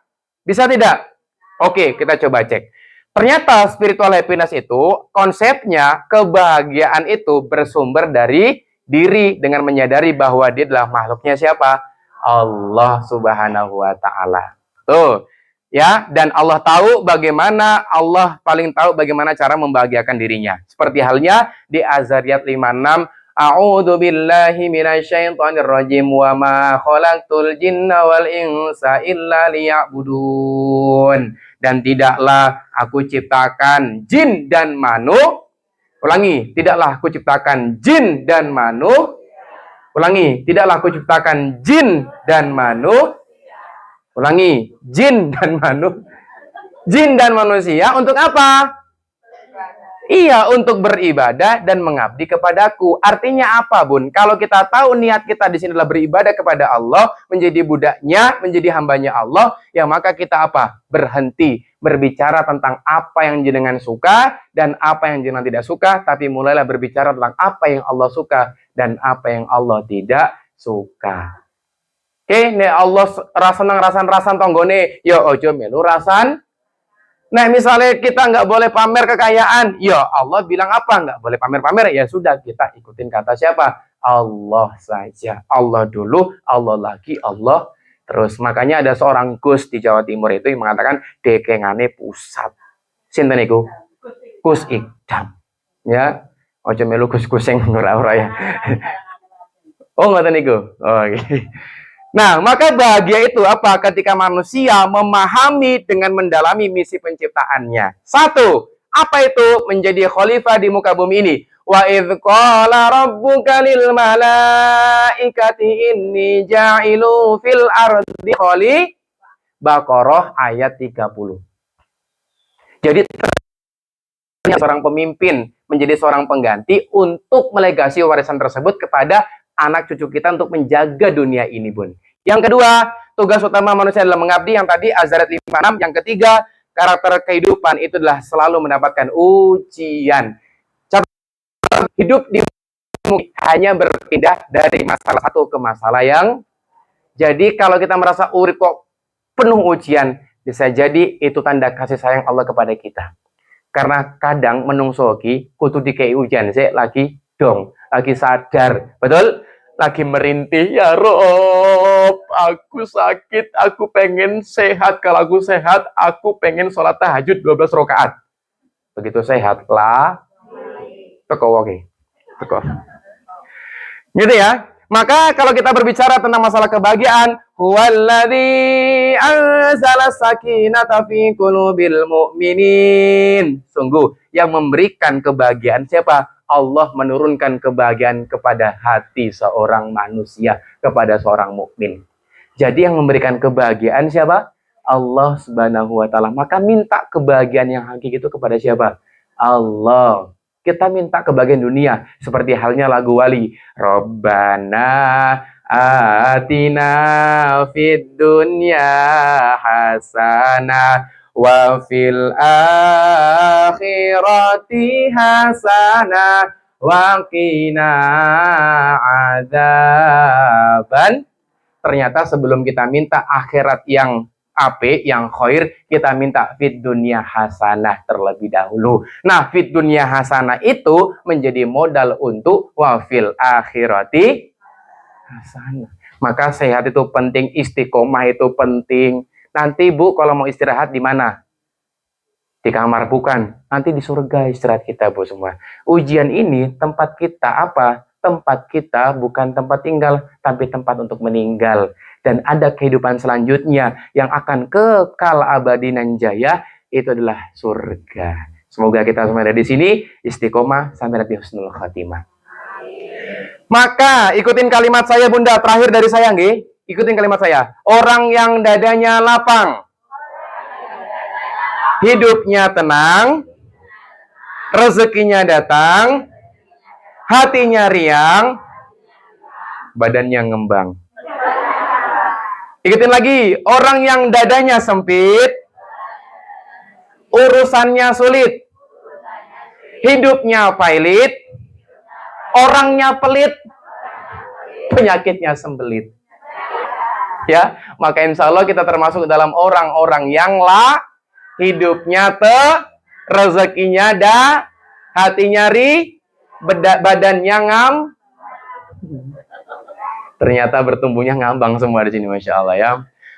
Bisa tidak? Oke, kita coba cek. Ternyata spiritual happiness itu konsepnya kebahagiaan itu bersumber dari diri dengan menyadari bahwa dia adalah makhluknya siapa? Allah Subhanahu wa taala. Tuh. Ya, dan Allah tahu bagaimana, Allah paling tahu bagaimana cara membahagiakan dirinya. Seperti halnya di Az-Zariyat 56 A'udzu billahi minasyaitonir rajim wa ma khalaqtul jinna wal insa illa liya'budun. Dan tidaklah aku ciptakan jin dan manusia. Ulangi, tidaklah aku ciptakan jin dan manusia. Ulangi, tidaklah aku ciptakan jin dan manusia. Ulangi, jin dan manusia. Jin dan manusia untuk apa? Iya, untuk beribadah dan mengabdi kepadaku. Artinya apa, Bun? Kalau kita tahu niat kita di sini adalah beribadah kepada Allah, menjadi budaknya, menjadi hambanya Allah, ya maka kita apa? Berhenti berbicara tentang apa yang jenengan suka dan apa yang jenengan tidak suka, tapi mulailah berbicara tentang apa yang Allah suka dan apa yang Allah tidak suka. Oke, nek Allah rasan tonggone, ya ojo melu rasan. Nah, misalnya kita nggak boleh pamer kekayaan, ya Allah bilang apa? Nggak boleh pamer-pamer, ya sudah kita ikutin kata siapa? Allah saja. Allah dulu, Allah lagi, Allah terus. Makanya ada seorang Gus di Jawa Timur itu yang mengatakan dekengane pusat. Sinten niku? Gus Ikdam. Ya, ojo melu gus-gus sing ora-ora ya. Oh, ngoten niku. Oh, okay. Nah, maka bahagia itu apa? Ketika manusia memahami dengan mendalami misi penciptaannya. Satu, apa itu menjadi khalifah di muka bumi ini? Wa idz qala rabbuka lil malaikati inni ja'ilu fil ardi khalifah. Baqarah ayat 30. Jadi seorang pemimpin menjadi seorang pengganti untuk melegasi warisan tersebut kepada anak cucu kita untuk menjaga dunia ini, Bun. Yang kedua, tugas utama manusia adalah mengabdi, yang tadi Az-Zariyat 56. Yang ketiga, karakter kehidupan itu adalah selalu mendapatkan ujian. Hidup di hanya berpindah dari masalah satu ke masalah yang. Jadi kalau kita merasa urip kok penuh ujian, bisa jadi itu tanda kasih sayang Allah kepada kita. Karena kadang menungsoki kudu dikei ujian sih lagi dong, lagi sadar, betul? Lagi merintih, ya Rob, aku sakit, aku pengen sehat. Kalau aku sehat, aku pengen sholat tahajud 12 rakaat. Begitu sehat lah, teko oke, teko. Gitu ya. Maka kalau kita berbicara tentang masalah kebahagiaan, huwallazi anzala sakinata fi qulubil mu'minin. Sungguh yang memberikan kebahagiaan siapa? Allah menurunkan kebahagiaan kepada hati seorang manusia, kepada seorang mukmin. Jadi yang memberikan kebahagiaan siapa? Allah Subhanahu wa taala. Maka minta kebahagiaan yang hakiki itu kepada siapa? Allah. Kita minta kebahagiaan dunia seperti halnya lagu Wali. Rabbana atina fid dunya hasanah wa fil akhirati hasanah wa qina adzaban. Ternyata sebelum kita minta akhirat yang ape, yang khair, kita minta fit dunia hasanah terlebih dahulu. Nah, fit dunia hasanah itu menjadi modal untuk wafil akhirati hasanah. Maka sehat itu penting, istiqomah itu penting. Nanti Bu, kalau mau istirahat di mana? Di kamar bukan. Nanti di surga istirahat kita Bu semua. Ujian ini tempat kita apa? Tempat kita bukan tempat tinggal, tapi tempat untuk meninggal. Dan ada kehidupan selanjutnya yang akan kekal abadi nan jaya, itu adalah surga. Semoga kita semua ada di sini istiqomah sampai nanti husnul khatimah. Maka ikutin kalimat saya Bunda, terakhir dari saya nggih. Ikutin kalimat saya. Orang yang dadanya lapang, hidupnya tenang, rezekinya datang, hatinya riang, badannya ngembang. Ikutin lagi, orang yang dadanya sempit, urusannya sulit, hidupnya pailit, orangnya pelit, penyakitnya sembelit. Ya, maka insya Allah kita termasuk dalam orang-orang yang hidupnya rezekinya hatinya badannya ternyata bertumbuhnya ngambang semua di sini, Masya Allah ya.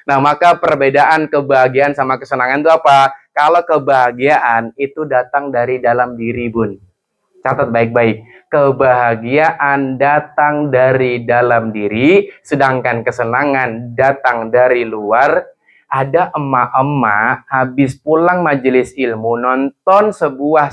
Nah, maka perbedaan kebahagiaan sama kesenangan itu apa? Kalau kebahagiaan itu datang dari dalam diri, Bun. Catat baik-baik. Kebahagiaan datang dari dalam diri, sedangkan kesenangan datang dari luar. Ada emak-emak habis pulang majelis ilmu nonton sebuah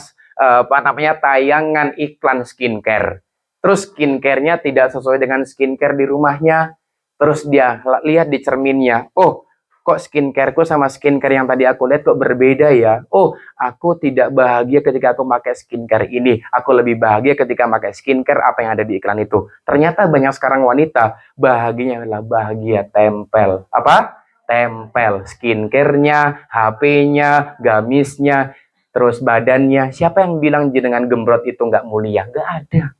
tayangan iklan skincare. Terus skincare-nya tidak sesuai dengan skincare di rumahnya. Terus dia lihat di cerminnya, oh kok skincareku sama skincare yang tadi aku lihat kok berbeda ya? Oh, aku tidak bahagia ketika aku pakai skincare ini. Aku lebih bahagia ketika pakai skincare apa yang ada di iklan itu. Ternyata banyak sekarang wanita bahagianya adalah bahagia tempel. Apa? Tempel. Skincare-nya, HP-nya, gamisnya, terus badannya. Siapa yang bilang jenengan gembrot itu nggak mulia? Nggak ada.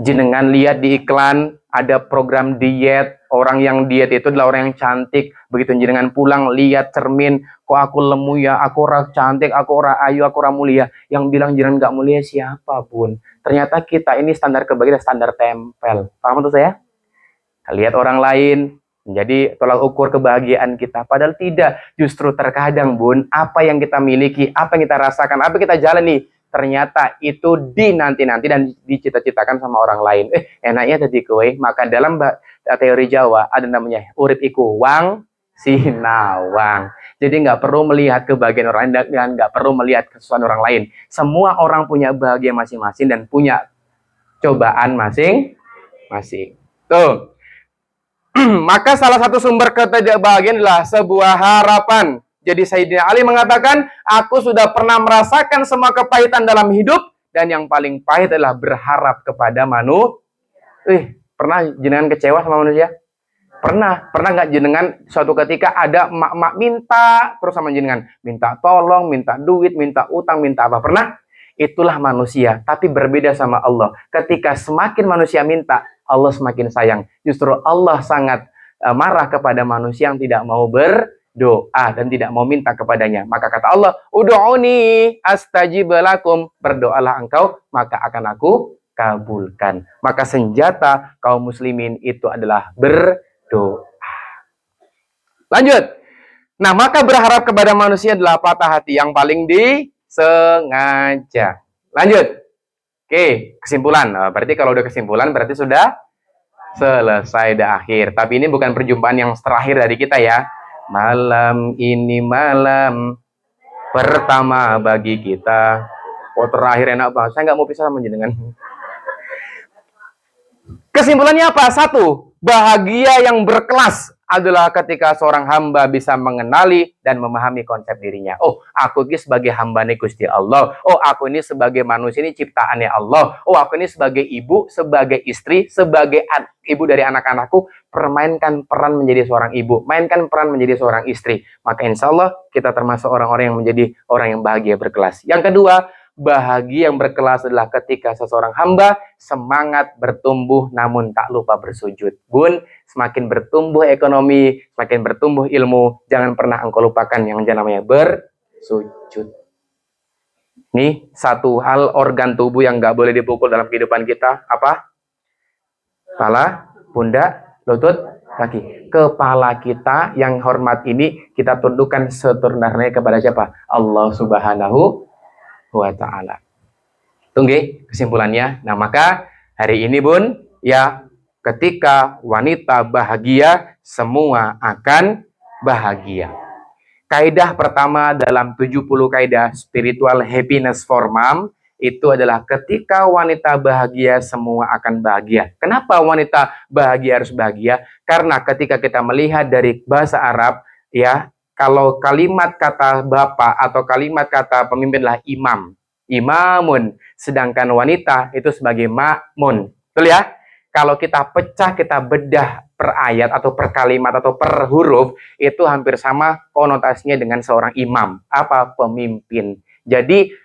Jenengan lihat di iklan ada program diet, orang yang diet itu adalah orang yang cantik. Begitu jenengan pulang lihat cermin, kok aku lemu ya, aku ora cantik, aku ora ayu, aku ora mulia. Yang bilang jenengan nggak mulia siapa pun. Ternyata kita ini standar kebahagiaan standar tempel. Paham tuh saya? Lihat orang lain menjadi tolak ukur kebahagiaan kita. Padahal tidak. Justru terkadang bun, apa yang kita miliki, apa yang kita rasakan, apa yang kita jalani, ternyata itu dinanti-nanti dan dicita-citakan sama orang lain. Enaknya jadi kue. Maka dalam teori Jawa ada namanya urip iku wang sinawang. Jadi nggak perlu melihat kebahagiaan orang lain dan nggak perlu melihat kesusahan orang lain. Semua orang punya bahagia masing-masing dan punya cobaan masing-masing. Tuh. Maka salah satu sumber ketidakbahagiaan adalah sebuah harapan. Jadi Sayyidina Ali mengatakan, aku sudah pernah merasakan semua kepahitan dalam hidup, dan yang paling pahit adalah berharap kepada manusia. Pernah jenengan kecewa sama manusia? Pernah nggak jenengan suatu ketika ada emak-emak minta terus sama jenengan, minta tolong, minta duit, minta utang, minta apa? Pernah? Itulah manusia, tapi berbeda sama Allah. Ketika semakin manusia minta, Allah semakin sayang. Justru Allah sangat marah kepada manusia yang tidak mau berdoa dan tidak mau minta kepadanya. Maka kata Allah, ud'uni astajib lakum, berdoalah engkau maka akan aku kabulkan. Maka senjata kaum muslimin itu adalah berdoa. Lanjut. Nah, maka berharap kepada manusia adalah patah hati yang paling disengaja. Lanjut. Oke, kesimpulan. Berarti kalau udah kesimpulan berarti sudah selesai, dah akhir. Tapi ini bukan perjumpaan yang terakhir dari kita ya. Malam ini malam pertama bagi kita. Oh, terakhir enak banget. Saya nggak mau pisah sama jenengan. Kesimpulannya apa? Satu, bahagia yang berkelas adalah ketika seorang hamba bisa mengenali dan memahami konsep dirinya. Oh, aku ini sebagai hamba nih Gusti Allah. Oh, aku ini sebagai manusia ini ciptaannya Allah. Oh, aku ini sebagai ibu, sebagai istri, sebagai ibu dari anak-anakku, permainkan peran menjadi seorang ibu, mainkan peran menjadi seorang istri. Maka insya Allah kita termasuk orang-orang yang menjadi orang yang bahagia berkelas. Yang kedua, bahagia yang berkelas adalah ketika seseorang hamba semangat bertumbuh namun tak lupa bersujud. Bun, semakin bertumbuh ekonomi, semakin bertumbuh ilmu, jangan pernah engkau lupakan yang namanya bersujud. Nih, satu hal organ tubuh yang nggak boleh dipukul dalam kehidupan kita, apa? Kepala, pundak, lutut, kaki. Kepala kita yang hormat ini kita tundukkan seturunannya kepada siapa? Allah Subhanahu wa ta'ala. Tunggu kesimpulannya. Nah, maka hari ini bun, ya ketika wanita bahagia, semua akan bahagia. Kaidah pertama dalam 70 kaidah spiritual happiness for mom itu adalah ketika wanita bahagia, semua akan bahagia. Kenapa wanita bahagia harus bahagia? Karena ketika kita melihat dari bahasa Arab, ya, kalau kalimat kata bapak atau kalimat kata pemimpin adalah imam, imamun, sedangkan wanita itu sebagai makmun. Betul ya? Kalau kita pecah, kita bedah per ayat atau per kalimat atau per huruf, itu hampir sama konotasinya dengan seorang imam. Apa? Pemimpin. Jadi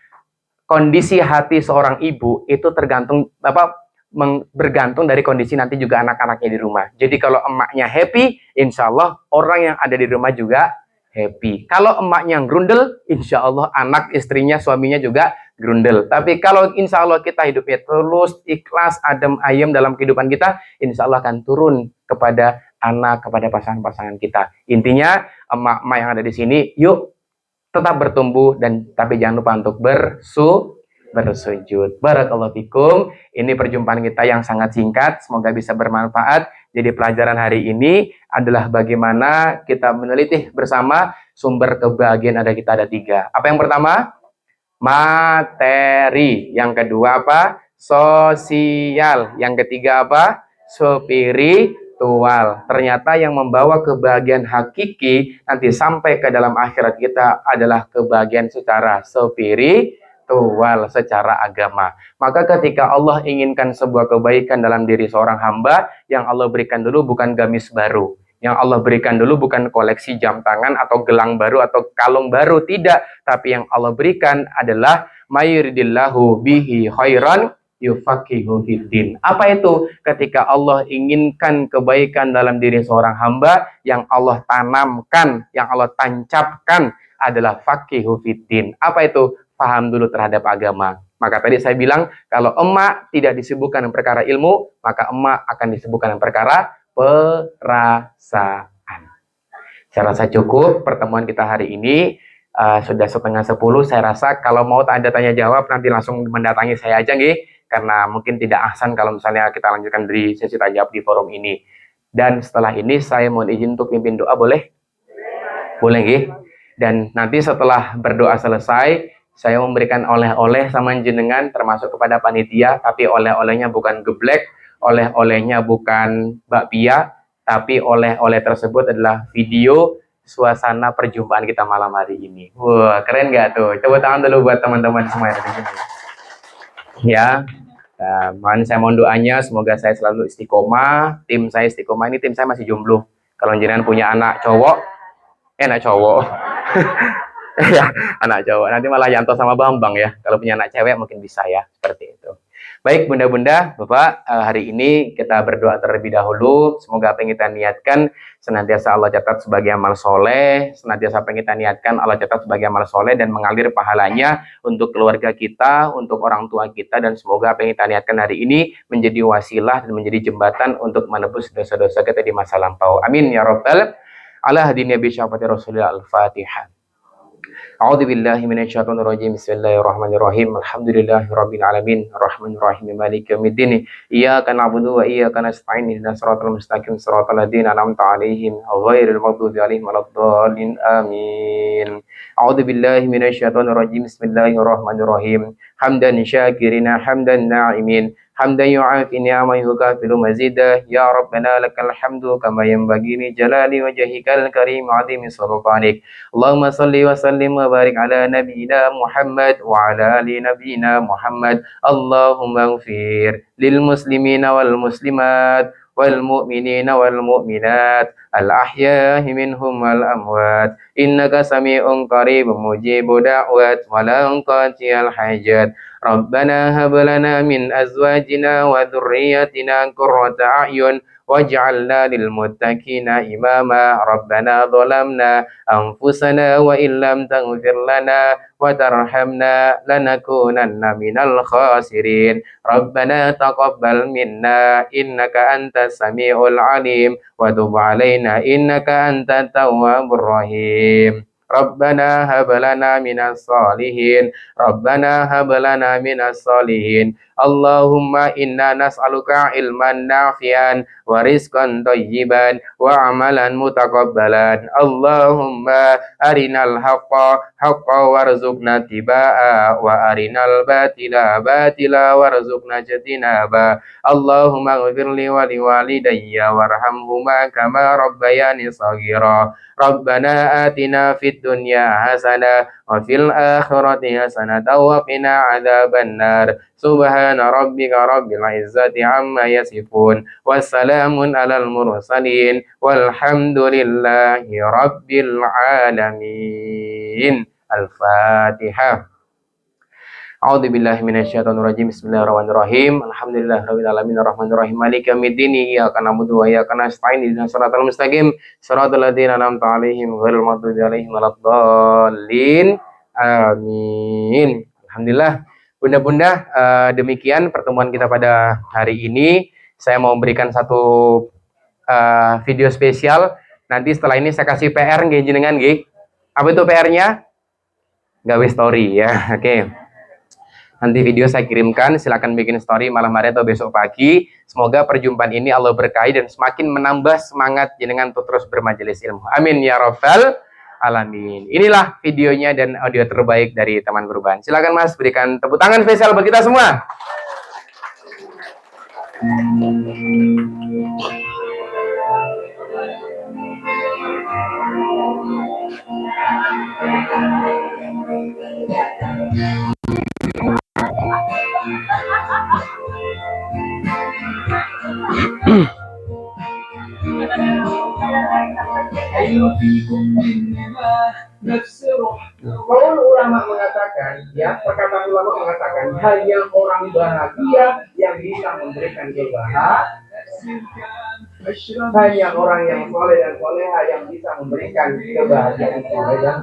kondisi hati seorang ibu itu tergantung bergantung dari kondisi nanti juga anak-anaknya di rumah. Jadi kalau emaknya happy, insya Allah orang yang ada di rumah juga happy. Kalau emaknya grundel, insya Allah anak, istrinya, suaminya juga grundel. Tapi kalau insya Allah kita hidupnya tulus, ikhlas, adem, ayem dalam kehidupan kita, insya Allah akan turun kepada anak, kepada pasangan-pasangan kita. Intinya, emak-emak yang ada di sini, yuk tetap bertumbuh, dan tapi jangan lupa untuk bersujud. bersujud. Barakallahu fikum. Ini perjumpaan kita yang sangat singkat, semoga bisa bermanfaat. Jadi pelajaran hari ini adalah bagaimana kita meneliti bersama sumber kebahagiaan kita ada 3. Apa yang pertama? Materi. Yang kedua apa? Sosial. Yang ketiga apa? Spiritual. Ternyata yang membawa kebahagiaan hakiki nanti sampai ke dalam akhirat kita adalah kebahagiaan secara spiritual, secara agama. Maka ketika Allah inginkan sebuah kebaikan dalam diri seorang hamba, yang Allah berikan dulu bukan gamis baru. Yang Allah berikan dulu bukan koleksi jam tangan atau gelang baru atau kalung baru, tidak. Tapi yang Allah berikan adalah mayuridillahu bihi khairan yufaqihu fiddin. Apa itu? Ketika Allah inginkan kebaikan dalam diri seorang hamba, yang Allah tanamkan, yang Allah tancapkan adalah faqihu fiddin. Apa itu? Paham dulu terhadap agama. Maka tadi saya bilang, kalau emak tidak disibukkan dengan perkara ilmu, maka emak akan disibukkan dengan perkara perasaan. Saya rasa cukup pertemuan kita hari ini. Sudah 9:30. Saya rasa kalau mau ada tanya jawab nanti langsung mendatangi saya aja nggih, karena mungkin tidak ahsan kalau misalnya kita lanjutkan dari sesi tanya jawab di forum ini. Dan setelah ini saya mohon izin untuk pimpin doa, boleh? Boleh nggih. Dan nanti setelah berdoa selesai, saya memberikan oleh-oleh sama jenengan termasuk kepada panitia, tapi oleh-olehnya bukan geblek, oleh-olehnya bukan bakpia, tapi oleh-oleh tersebut adalah video suasana perjumpaan kita malam hari ini. Wah, keren nggak tuh? Coba tangan dulu buat teman-teman semua yang ada di sini. Ya, saya mohon doanya, semoga saya selalu istiqomah, tim saya istiqomah. Ini tim saya masih jomblo. Kalau jenengan punya anak cowok, ya, anak cowok. Nanti malah Yanto sama Bambang ya. Kalau punya anak cewek mungkin bisa ya, seperti itu. Baik, bunda-bunda, bapak, hari ini kita berdoa terlebih dahulu. Semoga apa yang kita niatkan senantiasa Allah catat sebagai amal soleh, senantiasa apa yang kita niatkan Allah catat sebagai amal soleh dan mengalir pahalanya untuk keluarga kita, untuk orang tua kita, dan semoga apa yang kita niatkan hari ini menjadi wasilah dan menjadi jembatan untuk menebus dosa-dosa kita di masa lampau. Amin ya rabbal alamin. Bi syafati Rasulillah. Al-Fatihah. A'udzu billahi minasyaitonir rajim. Bismillahirrahmanirrahim. Alhamdulillahirabbil alamin. Arrahmanirrahim. Maliki yaumiddin. Iyyaka na'budu wa iyyaka nasta'in. Ihdinas siratal mustaqim. Siratal ladzina an'amta 'alaihim ghairil maghdubi 'alaihim waladdallin. Amin. A'udzu billahi minasyaitonir rajim. Bismillahirrahmanirrahim. Hamdan syakirina hamdan na'imin. Hamdan yu'afi ni'amah yukafilu mazidah. Ya Rabbana lakal hamdu kama yanbaghi li jalali wajhikal karim 'azimi sultanik. Allahumma salli wa sallim wa barik ala nabiyyina Muhammad wa ala ali nabiyyina Muhammad. Allahumma ighfir lil muslimina wal muslimat wal mu'minina wal mu'minat al ahya'i minhum wal amwat. Innaka sami'un qaribun mujibud da'wat wa la qatiyal hajat. Rabbana hab lana min azwajina wa dhurriyyatina qurrata a'yun waj'alna lil muttaqina imama. Rabbana zalamna anfusana wa illam taghfir lana wa tarhamna lanakunanna minal khasirin. Rabbana taqabbal minna innaka antas samiul alim wa tub alaina innaka antat tawwabur rahim. Rabbana hab lana minas solihin. Rabbana hab lana minas solihin. Allahumma inna nas'aluka ilman nafi'an wa rizqan thayyiban wa amalan mutaqabbalan. Allahumma arinal haqqa haqqa warzuqna tiba'a wa arinal batila batila warzuqna jatinaba. Allahumma ghfirli wa liwalidayya warhamhuma kama rabbayani shaghira. Rabbana atina fid dunya hasanah wa fil akhirati hasanah wa qina adzabannar. Subhana rabbika rabbil izzati amma yasifun. Wassalamun alal mursalin. Walhamdulillahi rabbil alamin. Al-Fatihah. A'udzu billahi minasyaitonir rajim. Bismillahirrahmanirrahim. Alhamdulillahirabbil alamin arrahmanirrahim maliki yaumiddin. Iyyaka na'budu wa iyyaka nasta'in. Ihdinas siratal mustaqim. Siratal ladzina an'amta 'alaihim ghairil maghdubi 'alaihim waladdallin. Amin. Alhamdulillah. Bunda-bunda, demikian pertemuan kita pada hari ini. Saya mau memberikan satu video spesial. Nanti setelah ini saya kasih PR nggih jenengan nggih. Apa itu PR-nya? Gawe story ya. Oke. Nanti video saya kirimkan, silakan bikin story malam hari atau besok pagi. Semoga perjumpaan ini Allah berkahi dan semakin menambah semangat jenengan untuk terus bermajelis ilmu. Amin ya rabbal alamin. Inilah videonya dan audio terbaik dari teman perubahan. Silakan Mas, berikan tepuk tangan spesial buat kita semua. Kalau ulama mengatakan, ya perkataan ulama mengatakan hanya orang bahagia yang bisa memberikan kebahagiaan. Hanya orang yang soleh dan soleha yang bisa memberikan kebahagiaan dan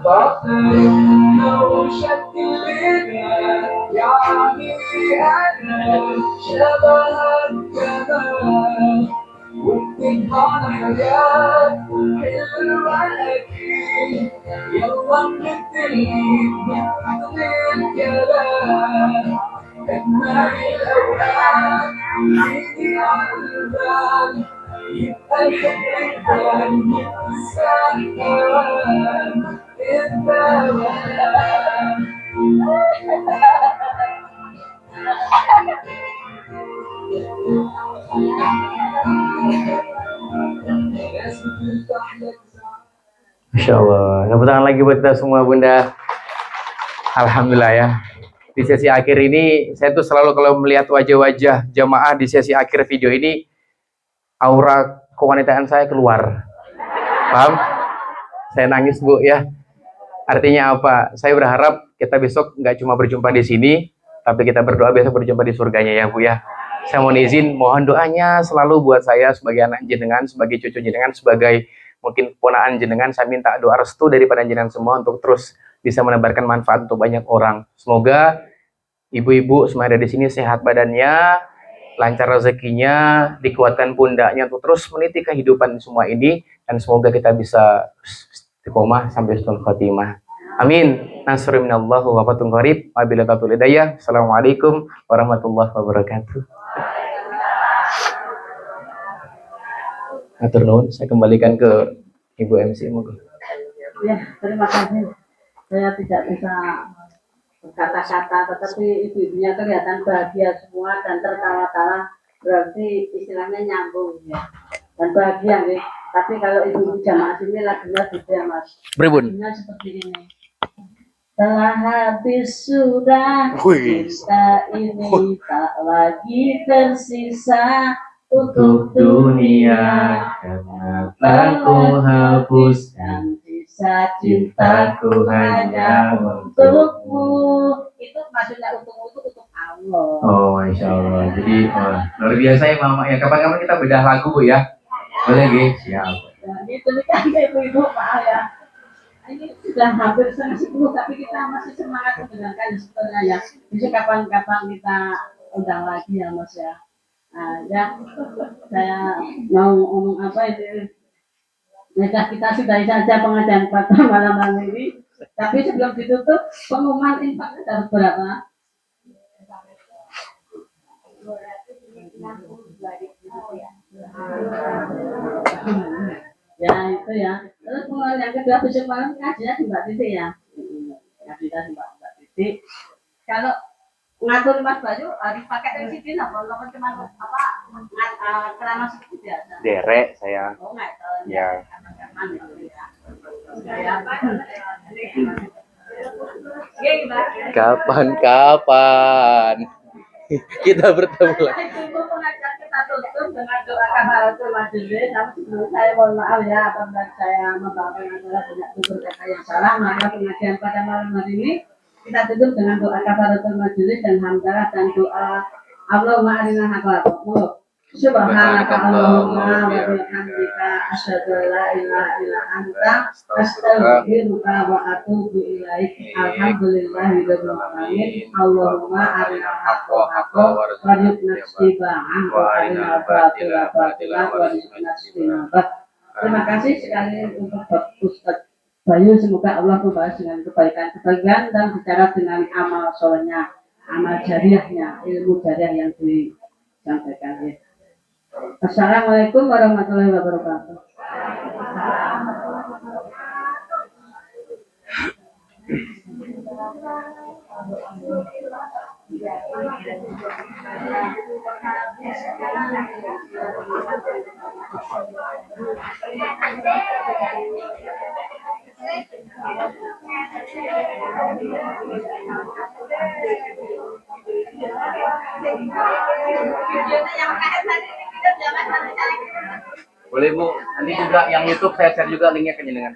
Masya Allah, tepuk tangan lagi buat kita semua Bunda. Alhamdulillah ya. Di sesi akhir ini, saya tuh selalu kalau melihat wajah-wajah jamaah di sesi akhir video ini, aura kewanitaan saya keluar. Paham? Saya nangis Bu ya. Artinya apa? Saya berharap kita besok nggak cuma berjumpa di sini, tapi kita berdoa besok berjumpa di surganya ya Bu ya. Saya mohon izin, mohon doanya selalu buat saya sebagai anak jenengan, sebagai cucu jenengan, sebagai mungkin ponaan jenengan. Saya minta doa restu daripada jenengan semua untuk terus bisa menebarkan manfaat untuk banyak orang. Semoga ibu-ibu semua ada di sini sehat badannya, lancar rezekinya, dikuatkan pundaknya untuk terus meniti kehidupan semua ini, dan semoga kita bisa istiqomah sampai husnul khotimah. Amin. Nasrul minallah wa fatun qarib. Wabillahi taufiq hidayah. Assalamualaikum warahmatullahi wabarakatuh. Atur nuhun, saya kembalikan ke Ibu MC.
Ya, terima kasih. Saya tidak bisa berkata-kata, tetapi ibu-ibunya kelihatan bahagia semua dan tertawa-tawa, berarti istilahnya nyambung ya. Dan bahagia nih. Tapi kalau ibu-ibu jamaah sini lagunya gitu ya Mas.
Pribun.
Lagunya seperti ini. Telah habis sudah kita ini tak lagi tersisa untuk dunia, karena aku hapuskan sisa cintaku hanya untukmu. Itu maksudnya untukmu itu untuk Allah.
Oh, Masya Allah. Jadi luar biasa ya Mama ya. Kapan-kapan kita bedah lagu Bu ya. Boleh Gi? Siap.
Nah, itu kan ibu-ibu maaf ya. Ini sudah hampir setengah 10, tapi kita masih semangat mendengarkan sebetulnya ya. Bisa kapan-kapan kita undang lagi ya Mas ya. Nah, ya, saya mau ngomong apa itu. Nah, kita sudahi saja pengajian pada malam ini. Tapi sebelum ditutup, pengumuman infak ada berapa? Ya itu ya. Terus pengumuman yang kedua besok malam ngajinya di Mbak Titi ya. Ngajinya di Mbak Titi. Kalau ngatur Mas Bayu harus pakai LCD apa cuma apa kerama sedikit biasa.
Derek saya.
Oh enggak tahu.
Ya. Kapan-kapan kita bertemu lagi.
Itu pengajian kita tutup dengan doa kafaratul majelis. Tapi sebelum saya mohon maaf ya apabila saya membawakan adalah banyak tutur kata yang salah, maka pengajian pada malam hari ini kita tutup dengan doa kafaratul majelis dan hamdalah dan doa Allahumma arina haqqa subhanaka Allahumma wa bihamdika asyhadu an la ilaha illa anta astaghfiruka wa atubu ilaik. Alhamdulillahirabbil alamin. Allahumma arina haqqa warzuqna ittiba'ah wa arina batila warzuqna ijtinabah. Terima kasih sekali untuk Ustaz Bayu, semoga Allah membahas dengan kebaikan dan bicara dengan amal solehnya. amal jariahnya, ilmu jariah yang disampaikan ya. Assalamualaikum warahmatullahi wabarakatuh.
Boleh Bu, nanti juga yang YouTube saya share juga linknya ke jenengan.